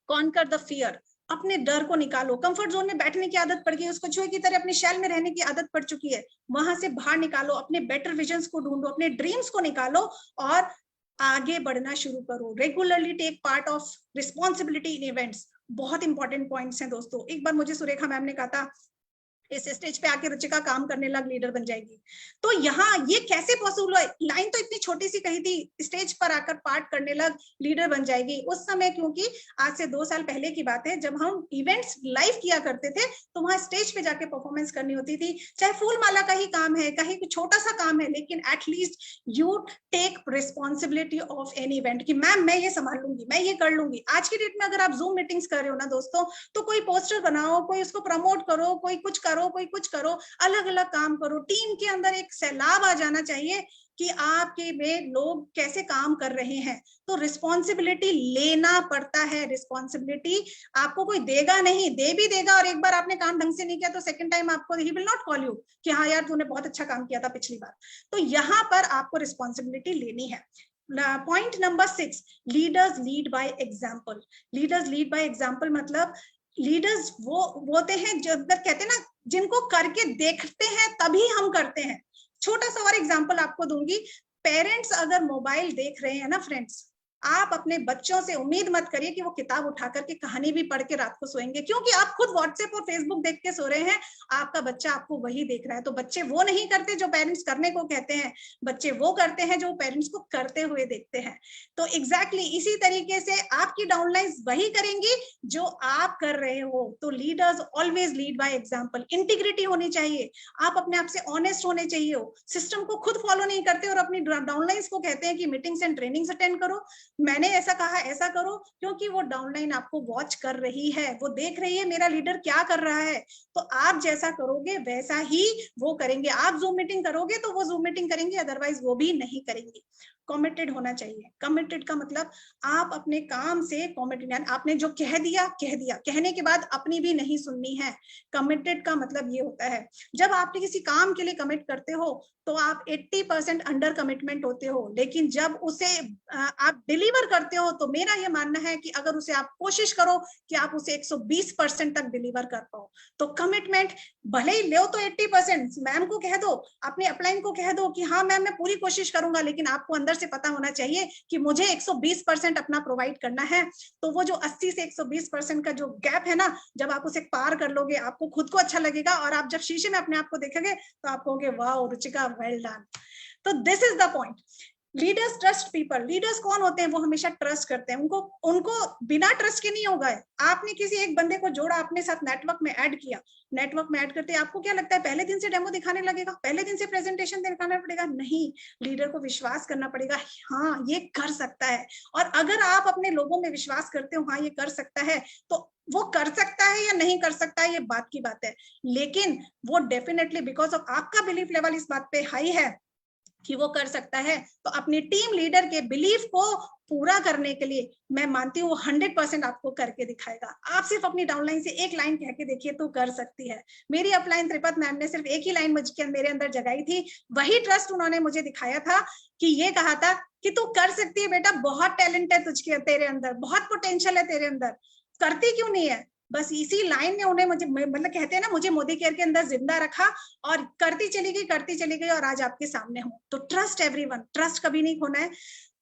Conquer the fear. अपने डर को निकालो। कंफर्ट जोन में बैठने की आदत पड़ गई, उसको चूहे की तरह अपनी शैल में रहने की आदत पड़ चुकी है, वहां से बाहर निकालो। अपने बेटर विजन्स को ढूंढो, अपने ड्रीम्स को निकालो और आगे बढ़ना शुरू करो। Regularly take part of responsibility in events. बहुत इंपॉर्टेंट पॉइंट्स हैं दोस्तों। एक बार मुझे सुरेखा मैम ने कहा था इस स्टेज पे आके रुचिका काम करने लग लीडर बन जाएगी, तो यहाँ ये कैसे पॉसिबल है? लाइन तो इतनी छोटी सी कही थी, स्टेज पर आकर पार्ट करने लग लीडर बन जाएगी। उस समय, क्योंकि आज से 2 साल पहले की बात है, जब हम इवेंट्स लाइव किया करते थे तो वहां स्टेज पे जाके परफॉर्मेंस करनी होती थी, चाहे फूल माला का ही काम है, कहीं कुछ छोटा सा काम है, लेकिन at least you take responsibility of any event कि मैम मैं ये संभाल लूंगी, मैं ये कर लूंगी। आज की डेट में अगर आप जूम मीटिंग्स कर रहे हो ना दोस्तों, तो कोई पोस्टर बनाओ, कोई उसको प्रमोट करो, कोई कुछ करो, कोई कुछ करो, अलग अलग काम करो। टीम के अंदर एक सैलाब आ जाना चाहिए कि आपके में लोग कैसे काम कर रहे हैं। तो रिस्पॉन्सिबिलिटी लेना पड़ता है। रिस्पॉन्सिबिलिटी आपको कोई देगा नहीं, दे भी देगा और एक बार आपने काम ढंग से नहीं किया तो सेकंड टाइम आपको he will not call you कि हाँ यार तूने बहुत अच्छा काम किया था पिछली बार। तो यहाँ पर आपको रिस्पॉन्सिबिलिटी लेनी है। Point number 6, leaders lead by example. Leaders lead by example मतलब लीडर्स वो होते हैं जो कहते हैं ना, जिनको करके देखते हैं तभी हम करते हैं। छोटा सा और एग्जांपल आपको दूंगी। पेरेंट्स अगर मोबाइल देख रहे हैं ना फ्रेंड्स, आप अपने बच्चों से उम्मीद मत करिए कि वो किताब उठा करके कहानी भी पढ़ के रात को सोएंगे, क्योंकि आप खुद व्हाट्सएप और फेसबुक देख के सो रहे हैं, आपका बच्चा आपको वही देख रहा है। तो बच्चे वो नहीं करते जो पेरेंट्स करने को कहते हैं, बच्चे वो करते हैं जो पेरेंट्स को करते हुए देखते हैं। तो एग्जैक्टली इसी तरीके से आपकी डाउनलाइंस वही करेंगी जो आप कर रहे हो। तो leaders always lead by example. Integrity होनी चाहिए, आप अपने आप से ऑनेस्ट होने चाहिए हो। सिस्टम को खुद फॉलो नहीं करते और अपनी डाउनलाइंस को कहते हैं कि मीटिंग्स एंड ट्रेनिंग्स अटेंड करो, मैंने ऐसा कहा ऐसा करो, क्योंकि वो डाउनलाइन आपको वॉच कर रही है, वो देख रही है मेरा लीडर क्या कर रहा है। तो आप जैसा करोगे वैसा ही वो करेंगे। आप जूम मीटिंग करोगे तो वो जूम मीटिंग करेंगे, अदरवाइज वो भी नहीं करेंगे। कमिटेड होना चाहिए। कमिटेड का मतलब आप अपने काम से कमिटेड, आपने जो कह दिया, कहने के बाद अपनी भी नहीं सुननी है। कमिटेड का मतलब ये होता है, जब आप किसी काम के लिए कमिट करते हो तो आप 80% अंडर कमिटमेंट होते हो, लेकिन जब उसे आप डिलीवर करते हो तो मेरा ये मानना है कि अगर उसे आप कोशिश करो कि आप उसे 120% तक डिलीवर कर पाओ। तो कमिटमेंट भले ही लो तो 80%, मैम को कह दो, अपने अपलाइन को कह दो कि हाँ मैम मैं पूरी कोशिश करूंगा, लेकिन आपको अंदर से पता होना चाहिए कि मुझे 120% अपना प्रोवाइड करना है। तो वो जो 80 से 120% का जो गैप है ना, जब आप उसे पार कर लोगे आपको खुद को अच्छा लगेगा, और आप जब शीशे में अपने आप को देखेंगे तो आप कहोगे वाह रुचिका वेल डन। तो this is the point. Leaders trust people. Leaders कौन होते हैं? वो हमेशा ट्रस्ट करते हैं। उनको बिना ट्रस्ट के नहीं होगा। आपने किसी एक बंदे को जोड़ा, अपने साथ नेटवर्क में ऐड किया, नेटवर्क में ऐड करते आपको क्या लगता है पहले दिन से डेमो दिखाने लगेगा, पहले दिन से प्रेजेंटेशन दिखाना पड़ेगा? नहीं, लीडर को विश्वास करना पड़ेगा, हाँ ये कर सकता है। और अगर आप अपने लोगों में विश्वास करते हो हाँ ये कर सकता है, तो वो कर सकता है या नहीं कर सकता है ये बात की बात है, लेकिन वो डेफिनेटली बिकॉज ऑफ आपका बिलीफ लेवल इस बात पे हाई है कि वो कर सकता है, तो अपनी टीम लीडर के बिलीफ को पूरा करने के लिए मैं मानती हूँ 100% आपको करके दिखाएगा। आप सिर्फ अपनी डाउनलाइन से एक लाइन कह के देखिए तो कर सकती है। मेरी अपलाइन त्रिपत मैम ने सिर्फ एक ही लाइन मेरे अंदर जगाई थी, वही ट्रस्ट उन्होंने मुझे दिखाया था कि ये कहा था कि तू कर सकती है बेटा, बहुत टैलेंट है तुझके, तेरे अंदर बहुत पोटेंशियल है तेरे अंदर, करती क्यों नहीं है? बस इसी लाइन ने उन्हें मुझे, मतलब कहते हैं ना, मुझे मोदी केयर के अंदर जिंदा रखा और करती चली गई और आज आपके सामने हूं। तो ट्रस्ट एवरीवन, ट्रस्ट कभी नहीं खोना है।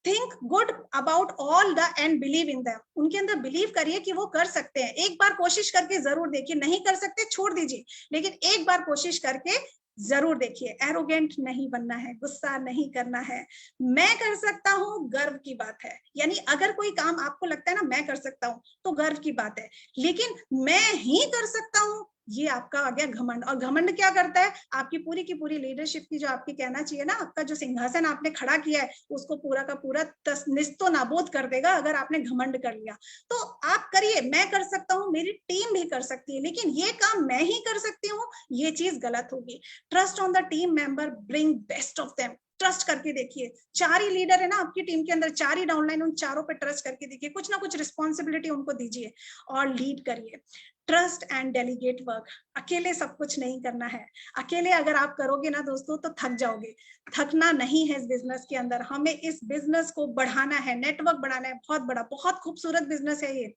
Think good about all the end believe in them. उनके अंदर बिलीव करिए कि वो कर सकते हैं। एक बार कोशिश करके जरूर देखिए, नहीं कर सकते छोड़ दीजिए, लेकिन एक बार कोशिश करके जरूर देखिए। एरोगेंट नहीं बनना है, गुस्सा नहीं करना है। मैं कर सकता हूँ गर्व की बात है, यानी अगर कोई काम आपको लगता है ना मैं कर सकता हूँ तो गर्व की बात है, लेकिन मैं ही कर सकता हूँ ये आपका आ गया घमंड। और घमंड क्या करता है? आपकी पूरी की पूरी लीडरशिप की जो आपकी कहना चाहिए ना, आपका जो सिंहासन आपने खड़ा किया है उसको पूरा का पूरा निस्तो नाबूद कर देगा अगर आपने घमंड कर लिया। तो आप करिए, मैं कर सकता हूँ, मेरी टीम भी कर सकती है, लेकिन ये काम मैं ही कर सकती हूँ ये चीज गलत होगी। Trust on the team member, bring best of them. Trust करके देखिए। 4 ही लीडर है ना आपकी टीम के अंदर, 4 ही डाउनलाइन, उन चारों पे ट्रस्ट करके देखिए, कुछ ना कुछ रिस्पॉन्सिबिलिटी उनको दीजिए और लीड करिए। Trust and delegate work. अकेले सब कुछ नहीं करना है। अकेले अगर आप करोगे ना दोस्तों तो थक जाओगे। थकना नहीं है इस बिजनेस के अंदर। हमें इस बिजनेस को बढ़ाना है, नेटवर्क बढ़ाना है। बहुत बड़ा, बहुत खूबसूरत बिजनेस है ये।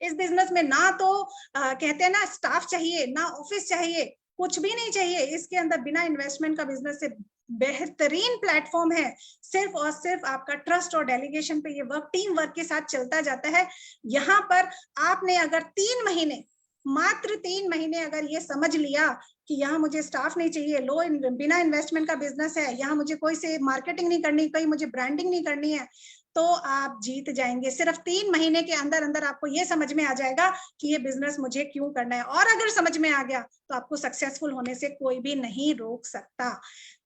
इस बिजनेस में ना तो कहते हैं ना स्टाफ चाहिए, ना ऑफिस चाहिए, कुछ भी नहीं चाहिए। इसके अंदर बिना इन्वेस्टमेंट का बिजनेस से बेहतरीन प्लेटफॉर्म है। सिर्फ और सिर्फ आपका ट्रस्ट और डेलीगेशन पे ये वर्क, टीम वर्क के साथ चलता जाता है। यहाँ पर आपने अगर 3 महीने, मात्र 3 महीने अगर ये समझ लिया कि यहाँ मुझे स्टाफ नहीं चाहिए, बिना इन्वेस्टमेंट का बिजनेस है, यहाँ मुझे कोई से मार्केटिंग नहीं करनी, कोई मुझे ब्रांडिंग नहीं करनी है, तो आप जीत जाएंगे। सिर्फ 3 महीने के अंदर अंदर आपको ये समझ में आ जाएगा कि ये बिजनेस मुझे क्यों करना है। और अगर समझ में आ गया तो आपको सक्सेसफुल होने से कोई भी नहीं रोक सकता।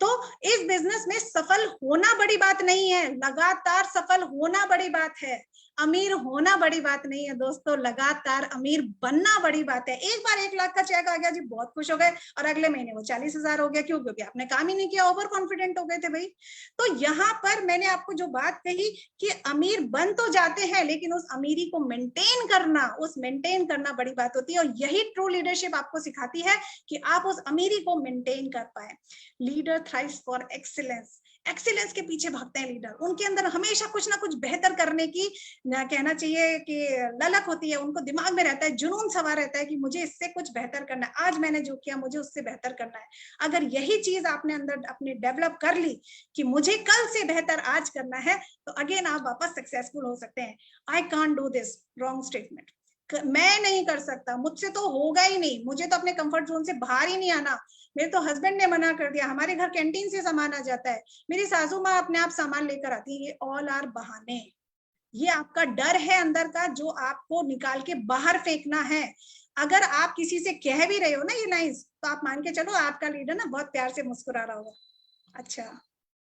तो इस बिजनेस में सफल होना बड़ी बात नहीं है, लगातार सफल होना बड़ी बात है। अमीर होना बड़ी बात नहीं है दोस्तों, लगातार अमीर बनना बड़ी बात है। एक बार 1 लाख का चेक आ गया जी, बहुत खुश हो गए, और अगले महीने वो 40,000 हो गया। क्यों? क्योंकि आपने काम ही नहीं किया, ओवर कॉन्फिडेंट हो गए थे भाई। तो यहाँ पर मैंने आपको जो बात कही कि अमीर बन तो जाते हैं, लेकिन उस अमीरी को मेंटेन करना बड़ी बात होती है। और यही ट्रू लीडरशिप आपको सिखाती है कि आप उस अमीरी को मेंटेन कर पाए। Leader thrives for excellence, excellence के पीछे भागते हैं लीडर। उनके अंदर हमेशा कुछ ना कुछ बेहतर करने की, ना कहना चाहिए कि ललक होती है, उनको दिमाग में रहता है, जुनून सवार रहता है कि मुझे इससे कुछ बेहतर करना है, आज मैंने जो किया मुझे उससे बेहतर करना है। अगर यही चीज आपने अंदर अपनी डेवलप कर ली कि मुझे कल से बेहतर आज करना है, तो अगेन आप वापस सक्सेसफुल हो सकते हैं। I can't do this, wrong statement, मैं नहीं कर सकता, मुझसे तो होगा ही नहीं, मुझे तो अपने कंफर्ट जोन से बाहर ही नहीं आना, मेरे तो हस्बैंड ने मना कर दिया, हमारे घर कैंटीन से सामान आ जाता है, मेरी सासू माँ अपने आप सामान लेकर आती है। ये ऑल आर बहाने, ये आपका डर है अंदर का जो आपको निकाल के बाहर फेंकना है। अगर आप किसी से कह भी रहे हो ना ये लाइंस, तो आप मान के चलो आपका लीडर ना बहुत प्यार से मुस्कुरा रहा होगा, अच्छा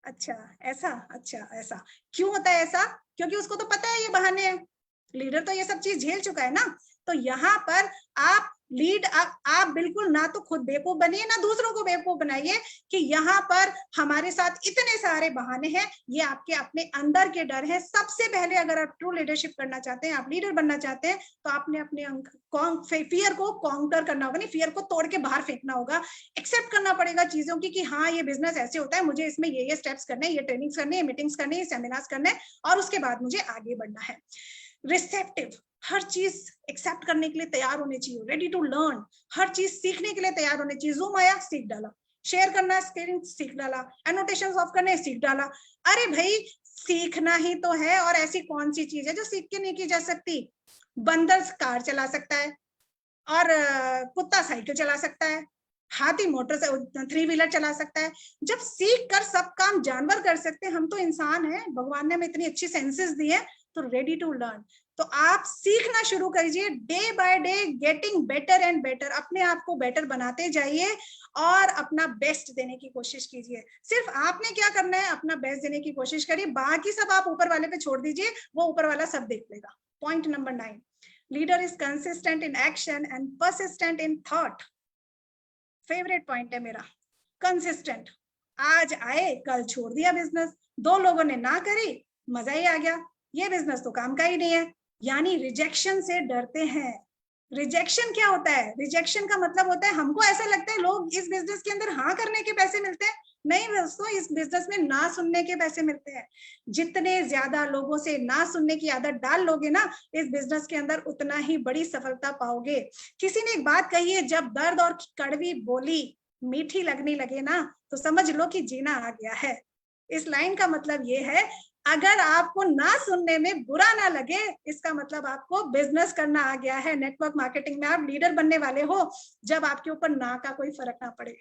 अच्छा ऐसा, अच्छा ऐसा। क्यों होता है ऐसा? क्योंकि उसको तो पता है ये बहाने हैं, लीडर तो ये सब चीज झेल चुका है ना। तो यहाँ पर आप आप बिल्कुल ना तो खुद बेवकूफ बनिए ना दूसरों को बेवकूफ बनाइए कि यहाँ पर हमारे साथ इतने सारे बहाने हैं। ये आपके अपने अंदर के डर है। सबसे पहले अगर आप ट्रू लीडरशिप करना चाहते हैं, आप लीडर बनना चाहते हैं, तो आपने अपने फियर को कॉन्कर करना होगा, नहीं फियर को तोड़ के बाहर फेंकना होगा। एक्सेप्ट करना पड़ेगा चीजों की कि हाँ ये बिजनेस ऐसे होता है, मुझे इसमें ये स्टेप्स करने, ये ट्रेनिंग्स करने, ये मीटिंग्स करने, ये सेमिनार्स करने, और उसके बाद मुझे आगे बढ़ना है। रिसेप्टिव, हर चीज एक्सेप्ट करने के लिए तैयार होने चाहिए, रेडी टू लर्न, हर चीज सीखने के लिए तैयार होने चाहिए। जूम आया, सीख डाला, शेयर करना स्क्रीन, सीख डाला, एनोटेशन ऑफ करने, सीख डाला। अरे भाई सीखना ही तो है, और ऐसी कौन सी चीज है जो सीख के नहीं की जा सकती? बंदर कार चला सकता है, और कुत्ता साइकिल चला सकता है, हाथी मोटर 3 व्हीलर चला सकता है। जब सीख कर सब काम जानवर कर सकते हैं, हम तो इंसान हैं, भगवान ने हमें इतनी अच्छी सेंसेस दी है, तो रेडी टू लर्न। तो आप सीखना शुरू कीजिए, day by day getting better and better, अपने आप को बेटर बनाते जाइए और अपना बेस्ट देने की कोशिश कीजिए। सिर्फ आपने क्या करना है, अपना बेस्ट देने की कोशिश करिए, बाकी सब आप ऊपर वाले पे छोड़ दीजिए, वो ऊपर वाला सब देख लेगा। Point number 9, leader is consistent in action and persistent in thought. Favourite point है मेरा, कंसिस्टेंट। आज आए कल छोड़ दिया बिजनेस, 2 लोगों ने ना करी, मजा ही आ गया, ये बिजनेस तो काम का ही नहीं है। यानी रिजेक्शन से डरते हैं। रिजेक्शन क्या होता है? रिजेक्शन का मतलब होता है हमको ऐसा लगता है लोग इस बिजनेस के अंदर हाँ करने के पैसे मिलते हैं। नहीं दोस्तों, इस बिजनेस में ना सुनने के पैसे मिलते हैं। जितने ज्यादा लोगों से ना सुनने की आदत डाल लोगे ना इस बिजनेस के अंदर, उतना ही बड़ी सफलता पाओगे। किसी ने एक बात कही है, जब दर्द और कड़वी बोली मीठी लगने लगे ना, तो समझ लो कि जीना आ गया है। इस लाइन का मतलब ये है, अगर आपको ना सुनने में बुरा ना लगे, इसका मतलब आपको बिजनेस करना आ गया है। नेटवर्क मार्केटिंग में आप लीडर बनने वाले हो जब आपके ऊपर ना का कोई फर्क ना पड़े,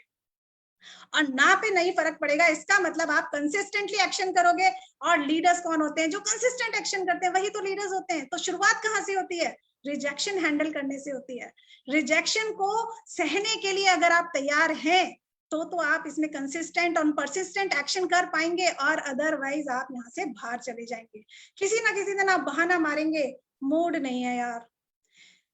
और ना पे नहीं फर्क पड़ेगा, इसका मतलब आप कंसिस्टेंटली एक्शन करोगे। और लीडर्स कौन होते हैं? जो कंसिस्टेंट एक्शन करते हैं, वही तो लीडर्स होते हैं। तो शुरुआत कहाँ से होती है? रिजेक्शन हैंडल करने से होती है। रिजेक्शन को सहने के लिए अगर आप तैयार हैं तो आप इसमें कंसिस्टेंट और परसिस्टेंट एक्शन कर पाएंगे, और अदरवाइज आप यहाँ से बाहर चले जाएंगे। किसी ना किसी दिन आप बहाना मारेंगे, मूड नहीं है यार,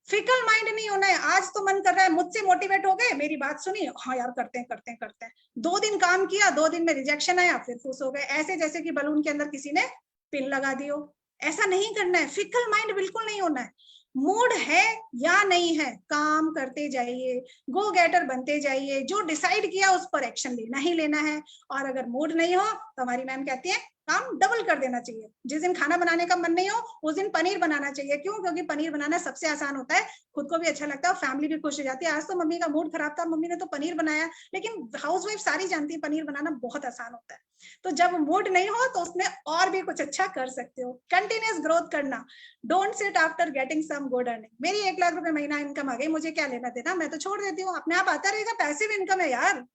फिकल माइंड नहीं होना है। आज तो मन कर रहा है, मुझसे मोटिवेट हो गए, मेरी बात सुनी, हाँ यार करते हैं करते हैं करते हैं, 2 दिन काम किया, 2 दिन में रिजेक्शन आया, फिर खुश हो गए, ऐसे जैसे कि बलून के अंदर किसी ने पिन लगा दी हो। ऐसा नहीं करना है, फिकल माइंड बिल्कुल नहीं होना है। मूड है या नहीं है, काम करते जाइए, गो गेटर बनते जाइए, जो डिसाइड किया उस पर एक्शन लेना ही लेना है। और अगर मूड नहीं हो तो हमारी मैम कहती है काम डबल कर देना चाहिए। जिस दिन खाना बनाने का मन नहीं हो उस दिन पनीर बनाना चाहिए। क्यों? क्योंकि पनीर बनाना सबसे आसान होता है, खुद को भी अच्छा लगता है और फैमिली भी खुश हो जाती है। आज तो मम्मी का मूड खराब था, मम्मी ने तो पनीर बनाया, लेकिन हाउसवाइफ सारी जानती है पनीर बनाना बहुत आसान होता है। तो जब मूड नहीं हो तो उसमें और भी कुछ अच्छा कर सकते हो। कंटिन्यूअस ग्रोथ करना, don't sit after getting some good earning. मेरी 1 लाख रुपए महीना इनकम आ गई, मुझे क्या लेना देना, मैं तो छोड़ देती हूँ, अपने आप आता रहेगा। पैसिव इनकम है यार,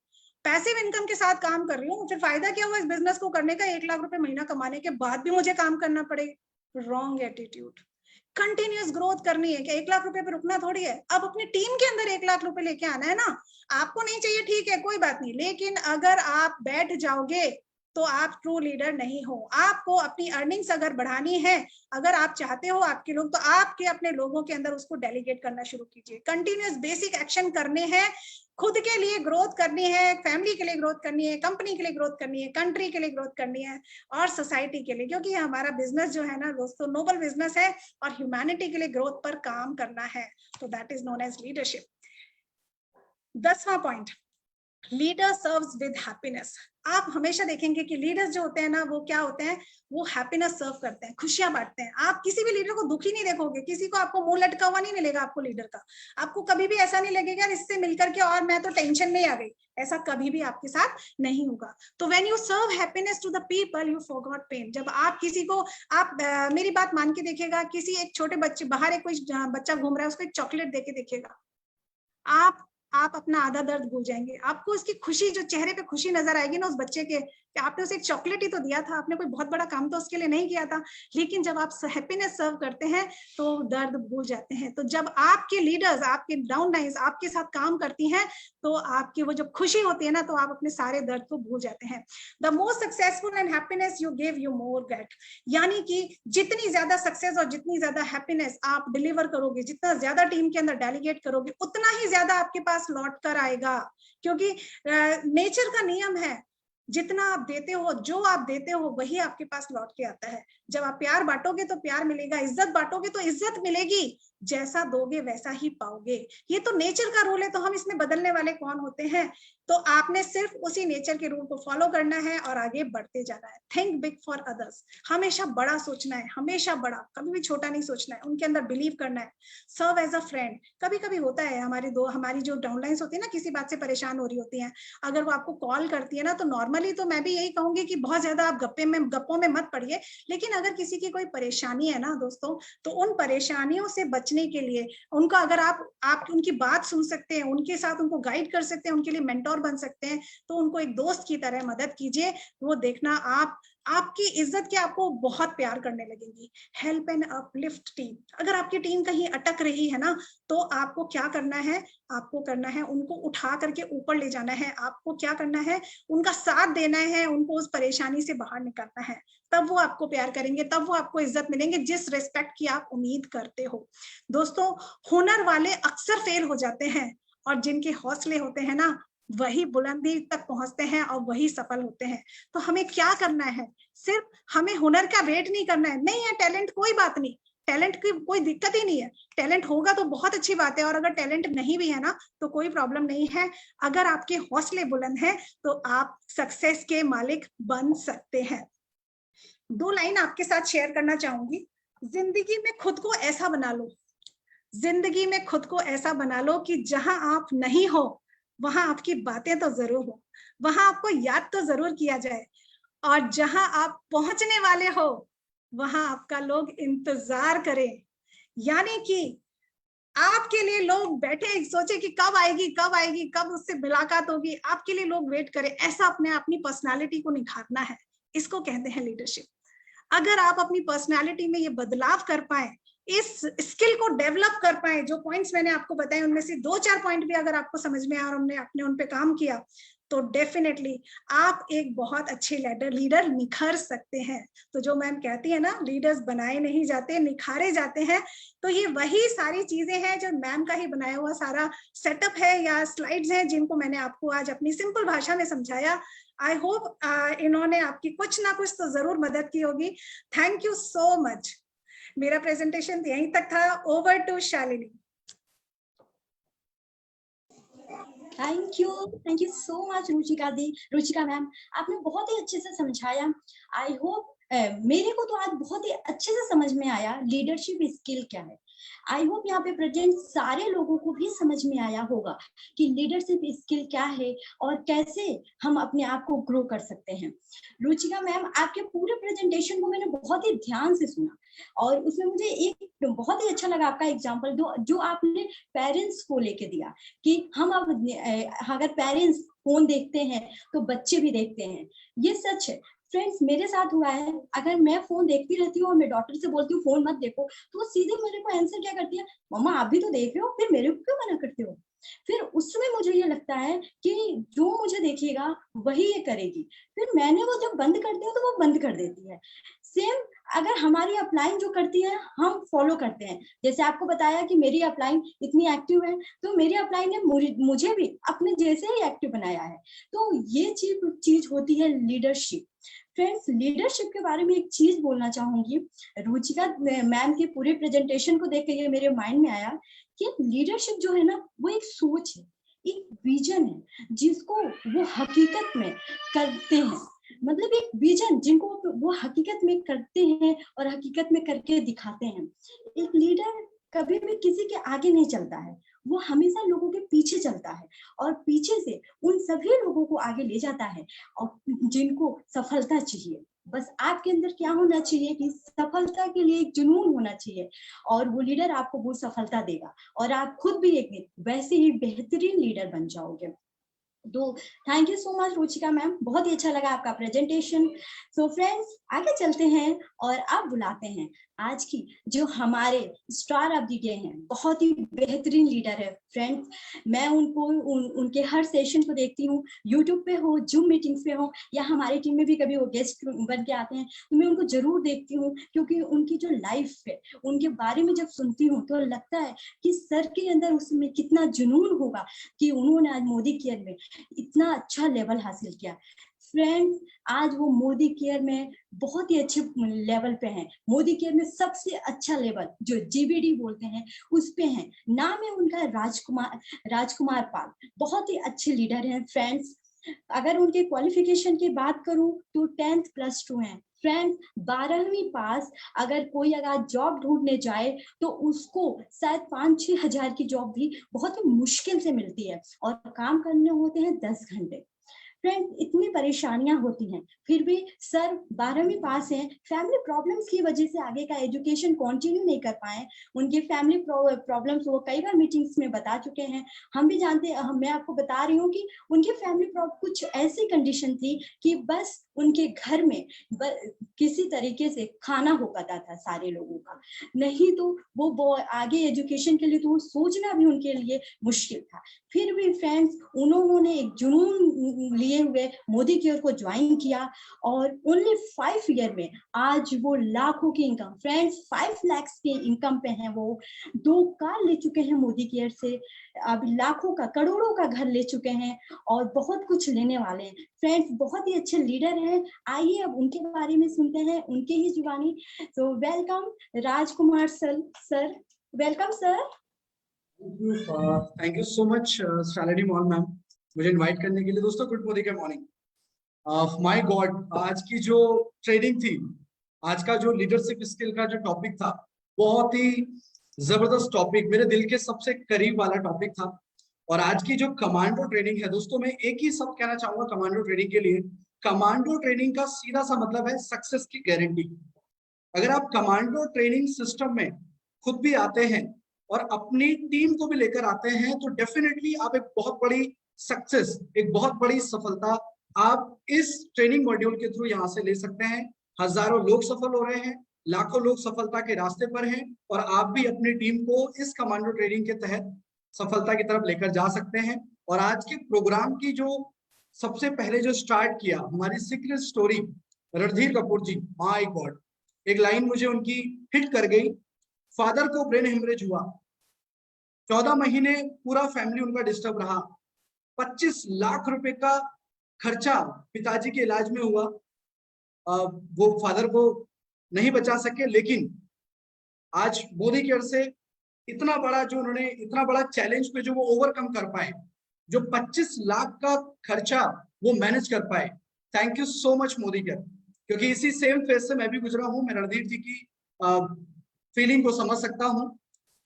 पैसिव इनकम के साथ काम कर रही हूँ, फिर फायदा क्या हुआ इस बिजनेस को करने का? 1 लाख रुपए महीना कमाने के बाद भी मुझे काम करना पड़े। Wrong attitude. कंटिन्यूअस ग्रोथ करनी है, कि 1 लाख रुपए पे रुकना थोड़ी है। अब अपनी टीम के अंदर 1 लाख रुपए लेके आना है ना। आपको नहीं चाहिए, ठीक है, कोई बात नहीं, लेकिन अगर आप बैठ जाओगे तो आप ट्रू लीडर नहीं हो। आपको अपनी अर्निंग्स अगर बढ़ानी है, अगर आप चाहते हो आपके लोग, तो आपके अपने लोगों के अंदर उसको डेलीगेट करना शुरू कीजिए। कंटिन्यूअस बेसिक एक्शन करने हैं, खुद के लिए ग्रोथ करनी है, फैमिली के लिए ग्रोथ करनी है, कंपनी के लिए ग्रोथ करनी है, कंट्री के लिए ग्रोथ करनी है और सोसाइटी के लिए, क्योंकि हमारा बिजनेस जो है ना दोस्तों नोबल बिजनेस है और ह्यूमैनिटी के लिए ग्रोथ पर काम करना है। तो that is known as leadership. 10वां point, leader serves with happiness. आप हमेशा देखेंगे कि लीडर्स जो होते हैं ना, वो क्या होते हैं, वो हैप्पीनेस सर्व करते हैं, खुशियां बांटते हैं। आप किसी भी लीडर को दुखी नहीं देखोगे, किसी को आपको मुंह लटका हुआ नहीं मिलेगा आपको लीडर का। आपको कभी भी ऐसा नहीं लगेगा इससे मिलकर के और मैं तो टेंशन में आ गई, ऐसा कभी भी आपके साथ नहीं होगा। तो when you serve happiness to the people you forgot pain. जब आप किसी को, आप मेरी बात मान के देखिएगा, किसी एक छोटे बच्चे बाहर एक कोई बच्चा घूम रहा है, उसको एक चॉकलेट देके देखिएगा, आप अपना आधा दर्द भूल जाएंगे। आपको उसकी खुशी, जो चेहरे पे खुशी नजर आएगी ना उस बच्चे के, कि आपने उसे एक चॉकलेट ही तो दिया था, आपने कोई बहुत बड़ा काम तो उसके लिए नहीं किया था। लेकिन जब आप हैप्पीनेस सर्व करते हैं तो दर्द भूल जाते हैं। तो जब आपके लीडर्स, आपके डाउनलाइंस आपके साथ काम करती हैं, तो आपकी वो जो खुशी होती है ना, तो आप अपने सारे दर्द को भूल जाते हैं। The more successful and happiness you give you more get. यानी कि जितनी ज्यादा सक्सेस और जितनी ज्यादा हैप्पीनेस आप डिलीवर करोगे, जितना ज्यादा टीम के अंदर डेलीगेट करोगे, उतना ही ज्यादा आपके पास लौट कर आएगा। क्योंकि नेचर का नियम है, जितना आप देते हो, जो आप देते हो वही आपके पास लौट के आता है। जब आप प्यार बांटोगे तो प्यार मिलेगा, इज्जत बांटोगे तो इज्जत मिलेगी, जैसा दोगे वैसा ही पाओगे। ये तो नेचर का रूल है, तो हम इसमें बदलने वाले कौन होते हैं? तो आपने सिर्फ उसी नेचर के रूल को फॉलो करना है और आगे बढ़ते जाना है। Think big for others. हमेशा बड़ा सोचना है, हमेशा बड़ा, कभी भी छोटा नहीं सोचना है। उनके अंदर बिलीव करना है। Serve as a friend. कभी कभी होता है हमारी जो डाउनलाइंस होती है ना, किसी बात से परेशान हो रही होती है, अगर वो आपको कॉल करती है ना, तो नॉर्मली तो मैं भी यही कहूंगी कि बहुत ज्यादा आप गप्पों में मत पड़िए। लेकिन अगर किसी की कोई परेशानी है ना दोस्तों, तो उन परेशानियों से बचने के लिए उनका, अगर आप उनकी बात सुन सकते हैं, उनके साथ उनको गाइड कर सकते हैं, उनके लिए मेंटोर बन सकते हैं, तो उनको एक दोस्त की तरह मदद कीजिए। वो देखना आपकी इज्जत के आपको बहुत प्यार करने लगेंगी। Help and uplift team. अगर आपकी टीम कहीं अटक रही है ना, तो आपको क्या करना है? आपको करना है उनको उठा करके ऊपर ले जाना है। आपको क्या करना है? उनका साथ देना है, उनको उस परेशानी से बाहर निकालना है। तब वो आपको प्यार करेंगे, तब वो आपको इज्जत मिलेंगे, जिस रिस्पेक्ट की आप उम्मीद करते हो। दोस्तों, हुनर वाले अक्सर फेल हो जाते हैं और जिनके हौसले होते हैं ना, वही बुलंदी तक पहुंचते हैं और वही सफल होते हैं। तो हमें क्या करना है? सिर्फ हमें हुनर का वेट नहीं करना है। नहीं है टैलेंट, कोई बात नहीं, टैलेंट की कोई दिक्कत ही नहीं है। टैलेंट होगा तो बहुत अच्छी बात है, और अगर टैलेंट नहीं भी है ना, तो कोई प्रॉब्लम नहीं है। अगर आपके हौसले बुलंद हैं तो आप सक्सेस के मालिक बन सकते हैं। 2 लाइन आपके साथ शेयर करना चाहूंगी। जिंदगी में खुद को ऐसा बना लो, जिंदगी में खुद को ऐसा बना लो कि जहां आप नहीं हो वहां आपकी बातें तो जरूर हो, वहां आपको याद तो जरूर किया जाए, और जहां आप पहुंचने वाले हो वहां आपका लोग इंतजार करें। यानी कि आपके लिए लोग बैठे सोचे कि कब आएगी, कब आएगी, कब उससे मुलाकात होगी, आपके लिए लोग वेट करें। ऐसा अपनी पर्सनालिटी को निखारना है, इसको कहते हैं लीडरशिप। अगर आप अपनी पर्सनालिटी में ये बदलाव कर पाए, इस स्किल को डेवलप कर पाए, जो पॉइंट्स मैंने आपको बताए उनमें से 2-4 पॉइंट भी अगर आपको समझ में आया और आपने उन पे काम किया, तो डेफिनेटली आप एक बहुत अच्छे लीडर निखर सकते हैं। तो जो मैम कहती है ना, लीडर्स बनाए नहीं जाते, निखारे जाते हैं। तो ये वही सारी चीजें हैं जो मैम का ही बनाया हुआ सारा सेटअप है या स्लाइड्स हैं, जिनको मैंने आपको आज अपनी सिंपल भाषा में समझाया। आई होप इन्होंने आपकी कुछ ना कुछ तो जरूर मदद की होगी। Thank you so much. मेरा प्रेजेंटेशन यहीं तक था। Over to Shalini. Thank you so much Ruchika ma'am, आपने बहुत ही अच्छे से समझाया। आई होप मेरे को तो आज बहुत ही अच्छे से समझ में आया लीडरशिप स्किल क्या है। आई होप यहाँ पे प्रेजेंट सारे लोगों को भी समझ में आया होगा कि लीडरशिप स्किल क्या है और कैसे हम अपने आप को ग्रो कर सकते हैं। रुचिका मैम, आपके पूरे प्रेजेंटेशन को मैंने बहुत ही ध्यान से सुना और उसमें मुझे एक बहुत ही अच्छा लगा आपका एग्जाम्पल जो आपने पेरेंट्स को लेके दिया कि हम अब अगर पेरेंट्स फोन देखते हैं तो बच्चे भी देखते हैं। ये सच है फ्रेंड्स, मेरे साथ हुआ है। अगर मैं फोन देखती रहती हूँ और मैं डॉक्टर से बोलती हूँ फोन मत देखो, तो वो सीधे मेरे को आंसर क्या करती है, मम्मा आप भी तो देख रहे हो, फिर मेरे को क्यों मना करते हो। फिर उसमें मुझे ये लगता है कि जो मुझे देखेगा वही ये करेगी, फिर मैंने वो जब बंद करती हूँ तो वो बंद कर देती है। सेम अगर हमारी अपलाइन जो करती है हम फॉलो करते हैं, जैसे आपको बताया कि मेरी अपलाइन इतनी एक्टिव है तो मेरी अपलाइन ने मुझे भी अपने जैसे ही एक्टिव बनाया है। तो ये चीज होती है लीडरशिप। फ्रेंड्स, लीडरशिप के बारे में एक चीज बोलना चाहूंगी। रुचिका मैम के पूरे प्रेजेंटेशन को देख के ये मेरे माइंड में आया कि लीडरशिप जो है ना वो एक सोच है, एक विजन है जिसको वो हकीकत में करते हैं। मतलब एक विजन जिनको वो हकीकत में करते हैं और हकीकत में करके दिखाते हैं। एक लीडर कभी भी किसी के आगे नहीं चलता है, वो हमेशा लोगों के पीछे चलता है और पीछे से उन सभी लोगों को आगे ले जाता है और जिनको सफलता चाहिए। बस आपके अंदर क्या होना चाहिए कि सफलता के लिए एक जुनून होना चाहिए और वो लीडर आपको वो सफलता देगा और आप खुद भी एक दिन वैसे ही बेहतरीन लीडर बन जाओगे। तो thank you so much Ruchika ma'am, बहुत ही अच्छा लगा आपका प्रेजेंटेशन। सो फ्रेंड्स, आगे चलते हैं और अब बुलाते हैं आज की जो हमारे स्टार ऑफ द डे हैं, बहुत ही बेहतरीन लीडर है। फ्रेंड्स, मैं उनके हर सेशन को देखती हूँ, यूट्यूब पे हो, जूम मीटिंग्स पे हो या हमारी टीम में भी कभी वो गेस्ट बन के आते हैं तो मैं उनको जरूर देखती हूँ, क्योंकि उनकी जो लाइफ है उनके बारे में जब सुनती हूँ तो लगता है कि सर के अंदर उसमें कितना जुनून होगा कि उन्होंने आज मोदी केयर में इतना अच्छा लेवल हासिल किया। फ्रेंड्स, आज वो मोदी केयर में बहुत ही अच्छे लेवल पे हैं। मोदी केयर में सबसे अच्छा लेवल जो जीबीडी बोलते हैं उस पे हैं। नाम है उनका राजकुमार पाल, बहुत ही अच्छे लीडर हैं। फ्रेंड्स, अगर उनके क्वालिफिकेशन की बात करूं तो 10th +2 हैं। फ्रेंड्स, 12वीं पास अगर कोई जॉब ढूंढने जाए तो उसको शायद 5-6 हजार की जॉब भी बहुत ही मुश्किल से मिलती है और काम करने होते हैं 10 घंटे। फ्रेंड, इतनी परेशानियां होती हैं, फिर भी सर 12वीं पास हैं, फैमिली प्रॉब्लम्स की वजह से आगे का एजुकेशन कंटिन्यू नहीं कर पाए। उनके फैमिली प्रॉब्लम्स वो कई बार मीटिंग्स में बता चुके हैं, हम भी जानते हैं। मैं आपको बता रही हूँ कि उनके फैमिली कुछ ऐसी कंडीशन थी कि बस उनके घर में किसी तरीके से खाना हो पाता था सारे लोगों का, नहीं तो वो आगे एजुकेशन के लिए तो सोचना भी उनके लिए मुश्किल था। फिर भी फ्रेंड्स, उन्होंने एक जुनून लिए हुए मोदी केयर को ज्वाइन किया और ओनली 5 ईयर में आज वो लाखों की इनकम, फ्रेंड्स 5 लाख की इनकम पे हैं। वो 2 कार ले चुके हैं मोदी केयर से, अब लाखों का करोड़ों का घर ले चुके हैं और बहुत कुछ लेने वाले हैं। फ्रेंड्स, बहुत ही अच्छे लीडर हैं। आइए अब उनके बारे में सुनते हैं, उनके ही जुबानी। तो welcome Rajkumar sir, welcome sir. Thank you so much Shalini mall ma'am, मुझे इनवाइट करने के लिए। दोस्तों, गुड मोदी के मॉर्निंग। माय गॉड, आज की जो ट्रेनिंग थी, आज का जो लीडरशिप स्किल का जो टॉपिक था, बहुत ही जबरदस्त टॉपिक, मेरे दिल के सबसे करीब वाला टॉपिक था। और आज की जो कमांडो ट्रेनिंग है दोस्तों, मैं एक ही शब्द कहना चाहूंगा कमांडो ट्रेनिंग के लिए। कमांडो ट्रेनिंग का सीधा सा मतलब है सक्सेस की गारंटी। अगर आप कमांडो ट्रेनिंग सिस्टम में खुद भी आते हैं और अपनी टीम को भी लेकर आते हैं तो डेफिनेटली आप एक बहुत बड़ी सक्सेस, एक बहुत बड़ी सफलता आप इस ट्रेनिंग मॉड्यूल के थ्रू यहां से ले सकते हैं। हजारों लोग सफल हो रहे हैं, लाखों लोग सफलता के रास्ते पर हैं और आप भी अपनी टीम को इस कमांडो ट्रेनिंग के तहत सफलता की तरफ लेकर जा सकते हैं। और आज के प्रोग्राम की जो सबसे पहले जो स्टार्ट किया, हमारी secret story, Randhir Kapoor ji, my god, एक लाइन मुझे उनकी हिट कर गई। फादर को ब्रेन हेमरेज हुआ, 14 महीने पूरा फैमिली उनका डिस्टर्ब रहा, 25 लाख रुपए का खर्चा पिताजी के इलाज में हुआ। वो फादर को नहीं बचा सके, लेकिन आज मोदी केयर से इतना बड़ा जो उन्होंने, इतना बड़ा चैलेंज पे जो वो ओवरकम कर पाए, जो 25 लाख का खर्चा वो मैनेज कर पाए। Thank you so much Modi care, क्योंकि इसी सेम फेज से मैं भी गुजरा हूँ। मैं रणधीर जी की फीलिंग को समझ सकता हूँ।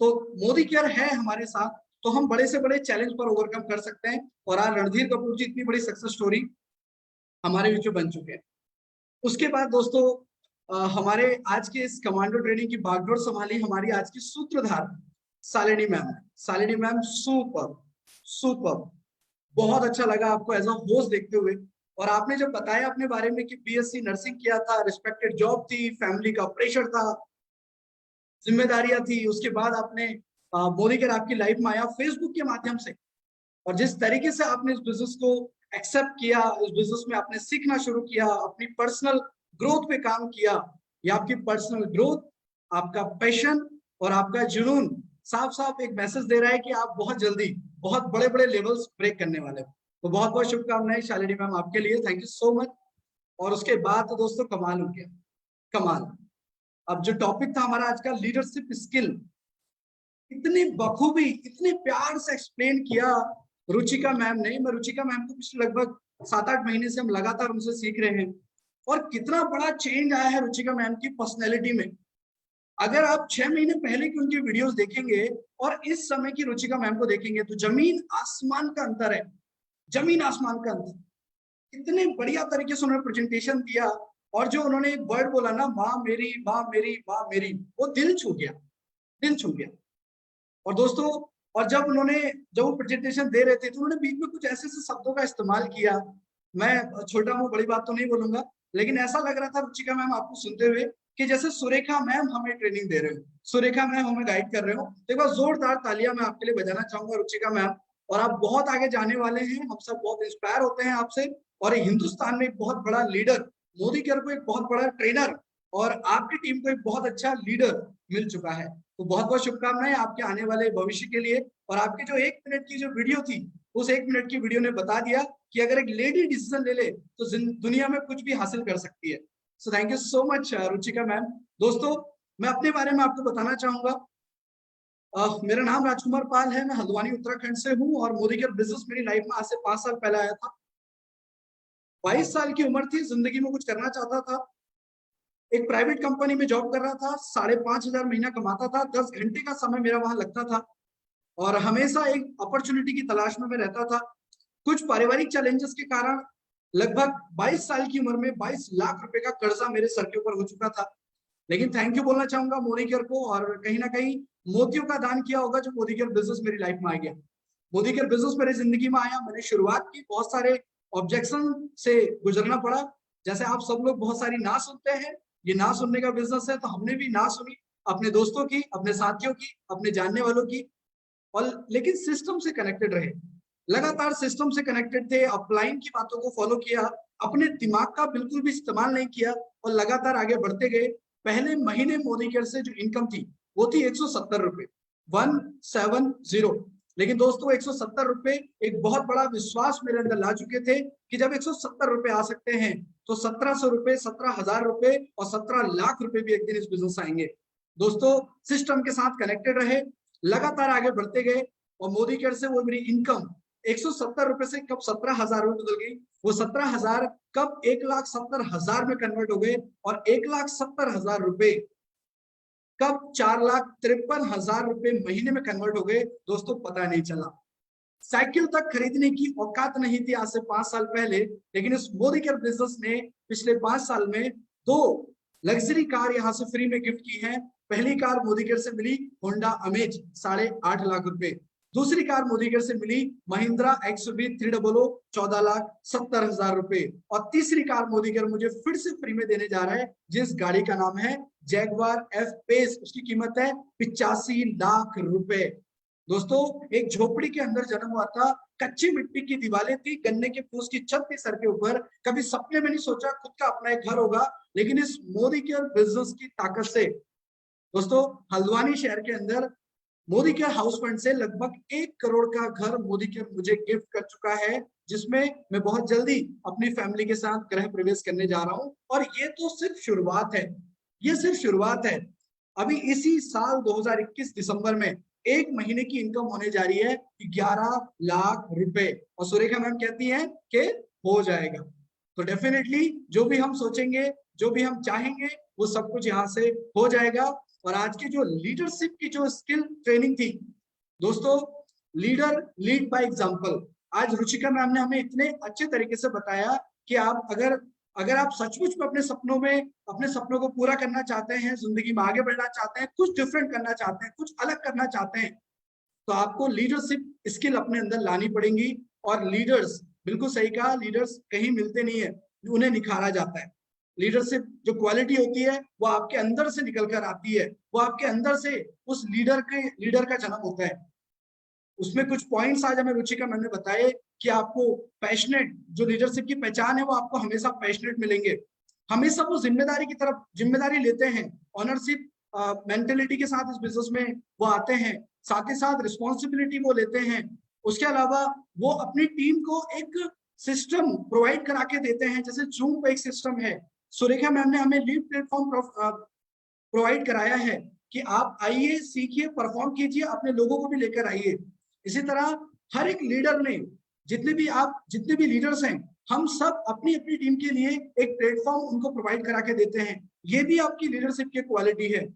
तो मोदी केयर है हमारे साथ, तो हम बड़े से बड़े चैलेंज पर ओवरकम कर सकते हैं। और आज रणधीर कपूर जी इतनी बड़ी सक्सेस स्टोरी हमारे बीच में बन चुके हैं। उसके बाद दोस्तों हमारे आज के इस कमांडो ट्रेनिंग की बागडोर संभाली हमारी आज की सूत्रधार Shalini ma'am. Shalini ma'am super super, बहुत अच्छा लगा आपको एज अ होस्ट देखते हुए। और आपने जब बताया अपने बारे में कि बीएससी नर्सिंग किया था, रिस्पेक्टेड जॉब थी, फैमिली का प्रेशर था, जिम्मेदारियां थी, उसके बाद आपने मोदी केयर आपकी लाइफ में आया फेसबुक के माध्यम से, और जिस तरीके से आपने इस बिजनेस को एक्सेप्ट किया, इस बिजनेस में आपने सीखना शुरू किया, अपनी पर्सनल ग्रोथ पे काम किया, या आपकी पर्सनल ग्रोथ, आपका पैशन और आपका जुनून साफ साफ एक मैसेज दे रहा है कि आप बहुत जल्दी बहुत बड़े बड़े लेवल्स ब्रेक करने वाले हो। तो बहुत बहुत शुभकामनाएं शालिनी मैम आपके लिए, थैंक यू सो मच। और उसके बाद तो दोस्तों कमाल हो गया, कमाल। अब जो टॉपिक था हमारा आज का लीडरशिप स्किल, इतनी बखूबी इतने प्यार से एक्सप्लेन किया रुचिका मैम ने। मैं रुचिका मैम को पिछले लगभग 7-8 महीने से हम लगातार उनसे सीख रहे हैं, और कितना बड़ा चेंज आया है रुचिका मैम की पर्सनैलिटी में। अगर आप 6 महीने पहले की उनकी वीडियोस देखेंगे और इस समय की रुचिका मैम को देखेंगे तो जमीन आसमान का अंतर है, जमीन आसमान का अंतर। इतने बढ़िया तरीके से उन्होंने प्रेजेंटेशन दिया, और जो उन्होंने एक वर्ड बोला ना, माँ मेरी माँ मेरी माँ मेरी, वो दिल छू गया, दिल छू गया। और दोस्तों, और जब वो प्रेजेंटेशन दे रहे थे तो उन्होंने बीच में कुछ ऐसे ऐसे शब्दों का इस्तेमाल किया, मैं छोटा मुंह बड़ी बात तो नहीं बोलूंगा, लेकिन ऐसा लग रहा था रुचिका मैम आपको सुनते हुए कि जैसे सुरेखा मैम हमें ट्रेनिंग दे रहे हो, सुरेखा मैम हमें गाइड कर रहे हो। तो एक बार जोरदार तालियां मैं आपके लिए बजाना चाहूंगा रुचिका मैम। और आप बहुत आगे जाने वाले हैं, हम सब बहुत इंस्पायर होते हैं आपसे, और हिंदुस्तान में एक बहुत बड़ा लीडर, मोदी केयर को एक बहुत बड़ा ट्रेनर, और आपकी टीम को एक बहुत अच्छा लीडर मिल चुका है। तो बहुत बहुत शुभकामनाएं आपके आने वाले भविष्य के लिए। और आपकी जो 1 मिनट की जो वीडियो थी, उस 1 मिनट की वीडियो ने बता दिया कि अगर एक लेडी डिसीजन ले ले तो दुनिया में कुछ भी हासिल कर सकती है। So thank you so much Ruchika ma'am. दोस्तों, मैं अपने बारे में आपको बताना चाहूंगा। मेरा नाम राजकुमार पाल है, मैं हल्द्वानी उत्तराखंड से हूँ, और मोदी केयर बिजनेस मेरी लाइफ में आज से 5 साल पहले आया था। 22 साल की उम्र थी, जिंदगी में कुछ करना चाहता था, एक प्राइवेट कंपनी में जॉब कर रहा था, 5,500 महीना कमाता था, 10 घंटे का समय मेरा वहां लगता था, और हमेशा एक अपॉर्चुनिटी की तलाश में मैं रहता था। कुछ पारिवारिक चैलेंजेस के कारण लगभग 22 साल की उम्र में 22 लाख रुपए का कर्जा मेरे सर के ऊपर हो चुका था। लेकिन थैंक यू बोलना चाहूंगा मोदी केयर को, और कहीं ना कहीं मोतियों का दान किया होगा जो मोदी केयर बिजनेस मेरी लाइफ में आ गया। मोदी केयर बिजनेस मेरी जिंदगी में आया, मैंने शुरुआत की, बहुत सारे ऑब्जेक्शन से गुजरना पड़ा। जैसे आप सब लोग बहुत सारी ना सुनते हैं, ये ना सुनने का बिजनेस है, तो हमने भी ना सुनी, अपने दोस्तों की, अपने साथियों की, अपने जानने वालों की, और लेकिन सिस्टम से कनेक्टेड रहे, लगातार सिस्टम से कनेक्टेड थे, अपलाइन की बातों को फॉलो किया, अपने दिमाग का बिल्कुल भी इस्तेमाल नहीं किया, और लगातार आगे बढ़ते गए। पहले महीने मोदी केयर से जो इनकम थी वो थी 170 रुपए, 170। लेकिन दोस्तों 170 रुपए एक बहुत बड़ा विश्वास मेरे अंदर ला चुके थे कि जब 170 रुपए आ सकते हैं तो 1700 रुपए, 17,000 रुपए और 17 लाख रुपए भी एक दिन इस बिजनेस आएंगे। दोस्तों, सिस्टम के साथ कनेक्टेड रहे, लगातार आगे बढ़ते गए, और मोदी केयर से वो मेरी इनकम 170 रुपए से कब 17,000 में बदल गई, वो 17,000 कब 1,70,000 में कन्वर्ट हो गए, और 1,70,000 रुपए कब 4,53,000 रुपए महीने में कन्वर्ट हो गए। दोस्तों, पता नहीं चला। साइकिल तक खरीदने की औकात नहीं थी आज से 5 साल पहले, लेकिन इस मोदी केयर बिजनेस ने पिछले 5 साल में 2 लग्जरी कार यहाँ से फ्री में गिफ्ट की हैं। पहली कार मोदी केयर से मिली होंडा अमेज 8.5 लाख रुपए, दूसरी कार मोदी केयर से मिली महिंद्रा XUV 300 14,70,000 रुपए, और तीसरी कार मोदी केयर मुझे फिर से फ्री में देने जा रहा है, जिस गाड़ी का नाम है जैगवार F पेस। उसकी कीमत है 85 लाख रुपए। दोस्तों, एक झोपड़ी के अंदर जन्म हुआ था, कच्ची मिट्टी की दीवारें थी, गन्ने के फूस की छत थी सर के ऊपर, कभी सपने में नहीं सोचा खुद का अपना एक घर होगा, लेकिन इस मोदी केयर बिजनेस की ताकत से दोस्तों हल्द्वानी शहर के अंदर मोदी केयर हाउस फंड से लगभग 1 करोड़ का घर मोदी केयर मुझे गिफ्ट कर चुका है, जिसमें मैं बहुत जल्दी अपनी फैमिली के साथ गृह प्रवेश करने जा रहा हूं। और ये तो सिर्फ शुरुआत है, ये सिर्फ शुरुआत है। अभी इसी साल 2021 दिसंबर में एक महीने की इनकम होने जा रही है 11 लाख रुपए, और सुरेखा मैम कहती हैं कि हो जाएगा। तो डेफिनेटली जो भी हम सोचेंगे, जो भी हम चाहेंगे, वो सब कुछ यहाँ से हो जाएगा। और आज की जो लीडरशिप की जो स्किल ट्रेनिंग थी दोस्तों, लीडर लीड बाय एग्जांपल, आज रुचिका मैम ने हमें इतने अच्छे तरीके से बताया कि आप अगर आप सचमुच में अपने सपनों को पूरा करना चाहते हैं, जिंदगी में आगे बढ़ना चाहते हैं, कुछ डिफरेंट करना चाहते हैं, कुछ अलग करना चाहते हैं, तो आपको लीडरशिप स्किल अपने अंदर लानी पड़ेंगी। और लीडर्स, बिल्कुल सही कहा, लीडर्स कहीं मिलते नहीं है, उन्हें निखारा जाता है। लीडरशिप जो क्वालिटी होती है वो आपके अंदर से निकल कर आती है, वो आपके अंदर से उस लीडर का जन्म होता है। उसमें कुछ पॉइंट्स आज हमें रुचिका मैम ने बताए कि आपको पैशनेट, जो लीडरशिप की पहचान है वो आपको हमेशा पैशनेट मिलेंगे, हमेशा वो जिम्मेदारी लेते हैं, ऑनरशिप मेंटेलिटी के साथ इस बिजनेस में वो आते हैं, साथ ही साथ रिस्पॉन्सिबिलिटी वो लेते हैं। उसके अलावा वो अपनी टीम को एक सिस्टम प्रोवाइड करा के देते हैं, जैसे जूम पे एक सिस्टम है, सुरेखा मैम ने हमें लीड प्लेटफॉर्म प्रोवाइड कराया है कि आप आइए, सीखिए, परफॉर्म कीजिए, अपने लोगों को भी लेकर आइए। इसी तरह हर एक लीडर ने, जितने भी लीडर्स हैं, हम सब अपनी अपनी टीम के लिए एक प्लेटफॉर्म उनको प्रोवाइड करा के देते हैं। ये भी आपकी लीडरशिप की क्वालिटी है।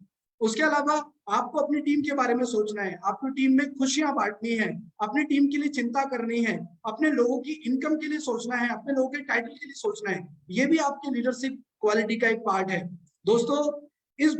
उसके अलावा आपको अपनी टीम के बारे में सोचना है, आपको टीम में खुशियां बांटनी है, अपनी टीम के लिए चिंता करनी है, अपने लोगों की इनकम के लिए सोचना है, अपने लोगों के टाइटल के लिए सोचना है। ये भी आपकी लीडरशिप क्वालिटी का एक पार्ट है। दोस्तों, इस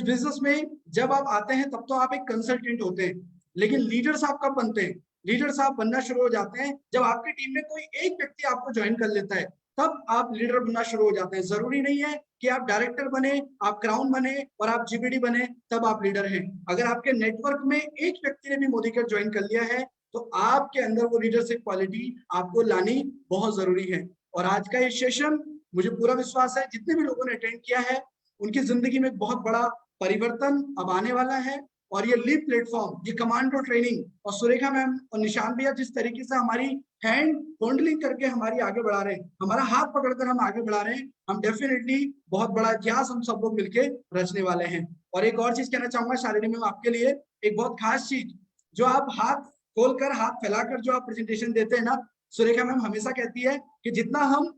बिजनेस में जब आप आते हैं तब तो आप एक कंसल्टेंट होते हैं, लेकिन लीडर्स आप कब बनते हैं? लीडर्स आप बनना शुरू हो जाते हैं जब आपकी टीम में कोई एक व्यक्ति आपको ज्वाइन कर लेता है, तब आप लीडर बनना शुरू हो जाते हैं। जरूरी नहीं है कि आप डायरेक्टर बने, आप क्राउन बने और आप जीबीडी बने तब आप लीडर हैं। अगर आपके नेटवर्क में एक व्यक्ति ने भी मोदी केयर ज्वाइन कर लिया है तो आपके अंदर वो लीडरशिप क्वालिटी आपको लानी बहुत जरूरी है। और आज का ये सेशन, मुझे पूरा विश्वास है जितने भी लोगों ने अटेंड किया है उनकी जिंदगी में एक बहुत बड़ा परिवर्तन अब आने वाला है। और ये लीड प्लेटफॉर्म, ये कमांडो ट्रेनिंग, और सुरेखा मैम और निशान भैया जिस तरीके से हमारी हैंड होल्डिंग करके हमारी आगे बढ़ा रहे हैं, हमारा हाथ पकड़कर हम आगे बढ़ा रहे हैं, हम डेफिनेटली बहुत बड़ा इतिहास हम सब लोग मिलकर रचने वाले हैं। और एक और चीज कहना चाहूंगा शालिनी मैम, आपके लिए एक बहुत खास चीज, जो आप हाथ खोलकर, हाथ फैलाकर जो आप प्रेजेंटेशन देते हैं ना, सुरेखा मैम हमेशा कहती है कि जितना हम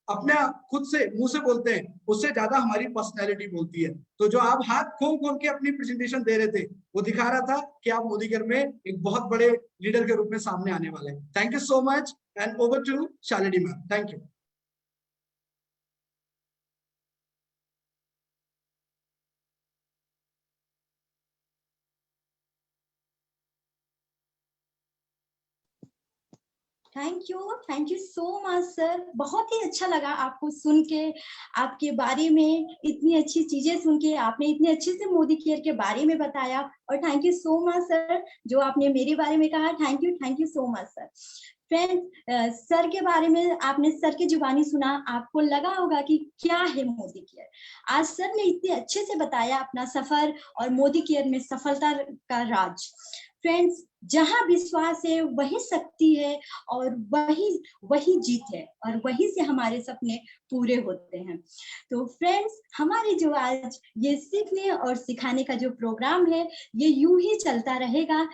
अपने खुद से मुंह से बोलते हैं उससे ज्यादा हमारी पर्सनैलिटी बोलती है। तो जो आप हाथ खोल के अपनी प्रेजेंटेशन दे रहे थे वो दिखा रहा था कि आप मोदी केयर में एक बहुत बड़े लीडर के रूप में सामने आने वाले हैं। Thank you so much and over to Shalini ma'am. Thank you. Thank you so much sir. बहुत ही अच्छा लगा आपको सुन के, आपके बारे में इतनी अच्छी चीजें सुन के, आपने इतने अच्छे से मोदी केयर के बारे में बताया। और thank you so much sir जो आपने मेरे बारे में कहा। Thank you so much sir. Friends, sir के बारे में आपने सर की जुबानी सुना, आपको लगा होगा कि क्या है मोदी केयर। आज सर ने इतने अच्छे से बताया अपना सफर और मोदी केयर में सफलता का राज। फ्रेंड्स, जहां विश्वास है वही शक्ति है और वही जीत है और वही से हमारे सपने पूरे होते हैं। तो फ्रेंड्स, हमारे जो आज ये सीखने और सिखाने का जो प्रोग्राम है ये यूं ही चलता रहेगा।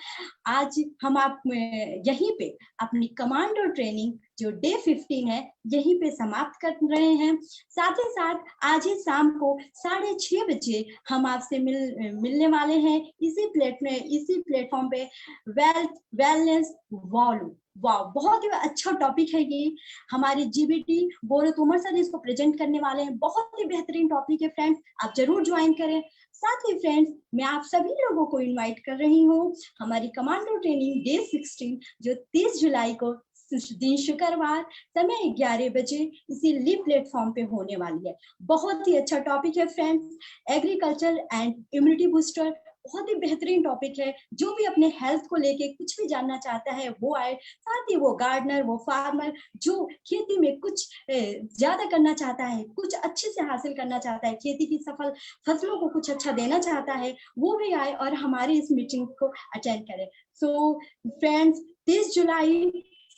आज हम आप यहीं पे अपनी कमांडो ट्रेनिंग जो डे 15 है यहीं पे समाप्त कर रहे हैं। साथ ही साथ आज ही शाम को 6:30 बजे हम आपसे मिलने वाले हैं इसी प्लेटफॉर्म पे, वेलनेस वॉल्यूम। वाह, बहुत ही अच्छा टॉपिक है ये। हमारे जीबीटी बोरत उमर सर इसको प्रेजेंट करने वाले हैं। बहुत ही बेहतरीन टॉपिक है फ्रेंड्स, आप जरूर ज्वाइन करें। साथ ही फ्रेंड्स, मैं आप सभी लोगों को इनवाइट कर रही हूँ हमारी कमांडो ट्रेनिंग डे 16 जो 30 जुलाई को दिन शुक्रवार समय 11 बजे इसी लीड प्लेटफॉर्म पे होने वाली है। बहुत ही अच्छा टॉपिक है friends, agriculture and immunity booster. बहुत ही बेहतरीन टॉपिक है। जो भी अपने हेल्थ को लेके कुछ भी जानना चाहता है वो आए। साथ ही वो गार्डनर, वो फार्मर जो खेती में कुछ ज्यादा करना चाहता है, कुछ अच्छे से हासिल करना चाहता है, खेती की सफल फसलों को कुछ अच्छा देना चाहता है, वो भी आए और हमारी इस मीटिंग को अटेंड करे। सो फ्रेंड्स, 30 जुलाई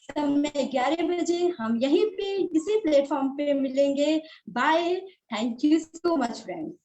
समय 11 बजे हम यहीं पे इसी प्लेटफॉर्म पे मिलेंगे। Bye, thank you so much friends.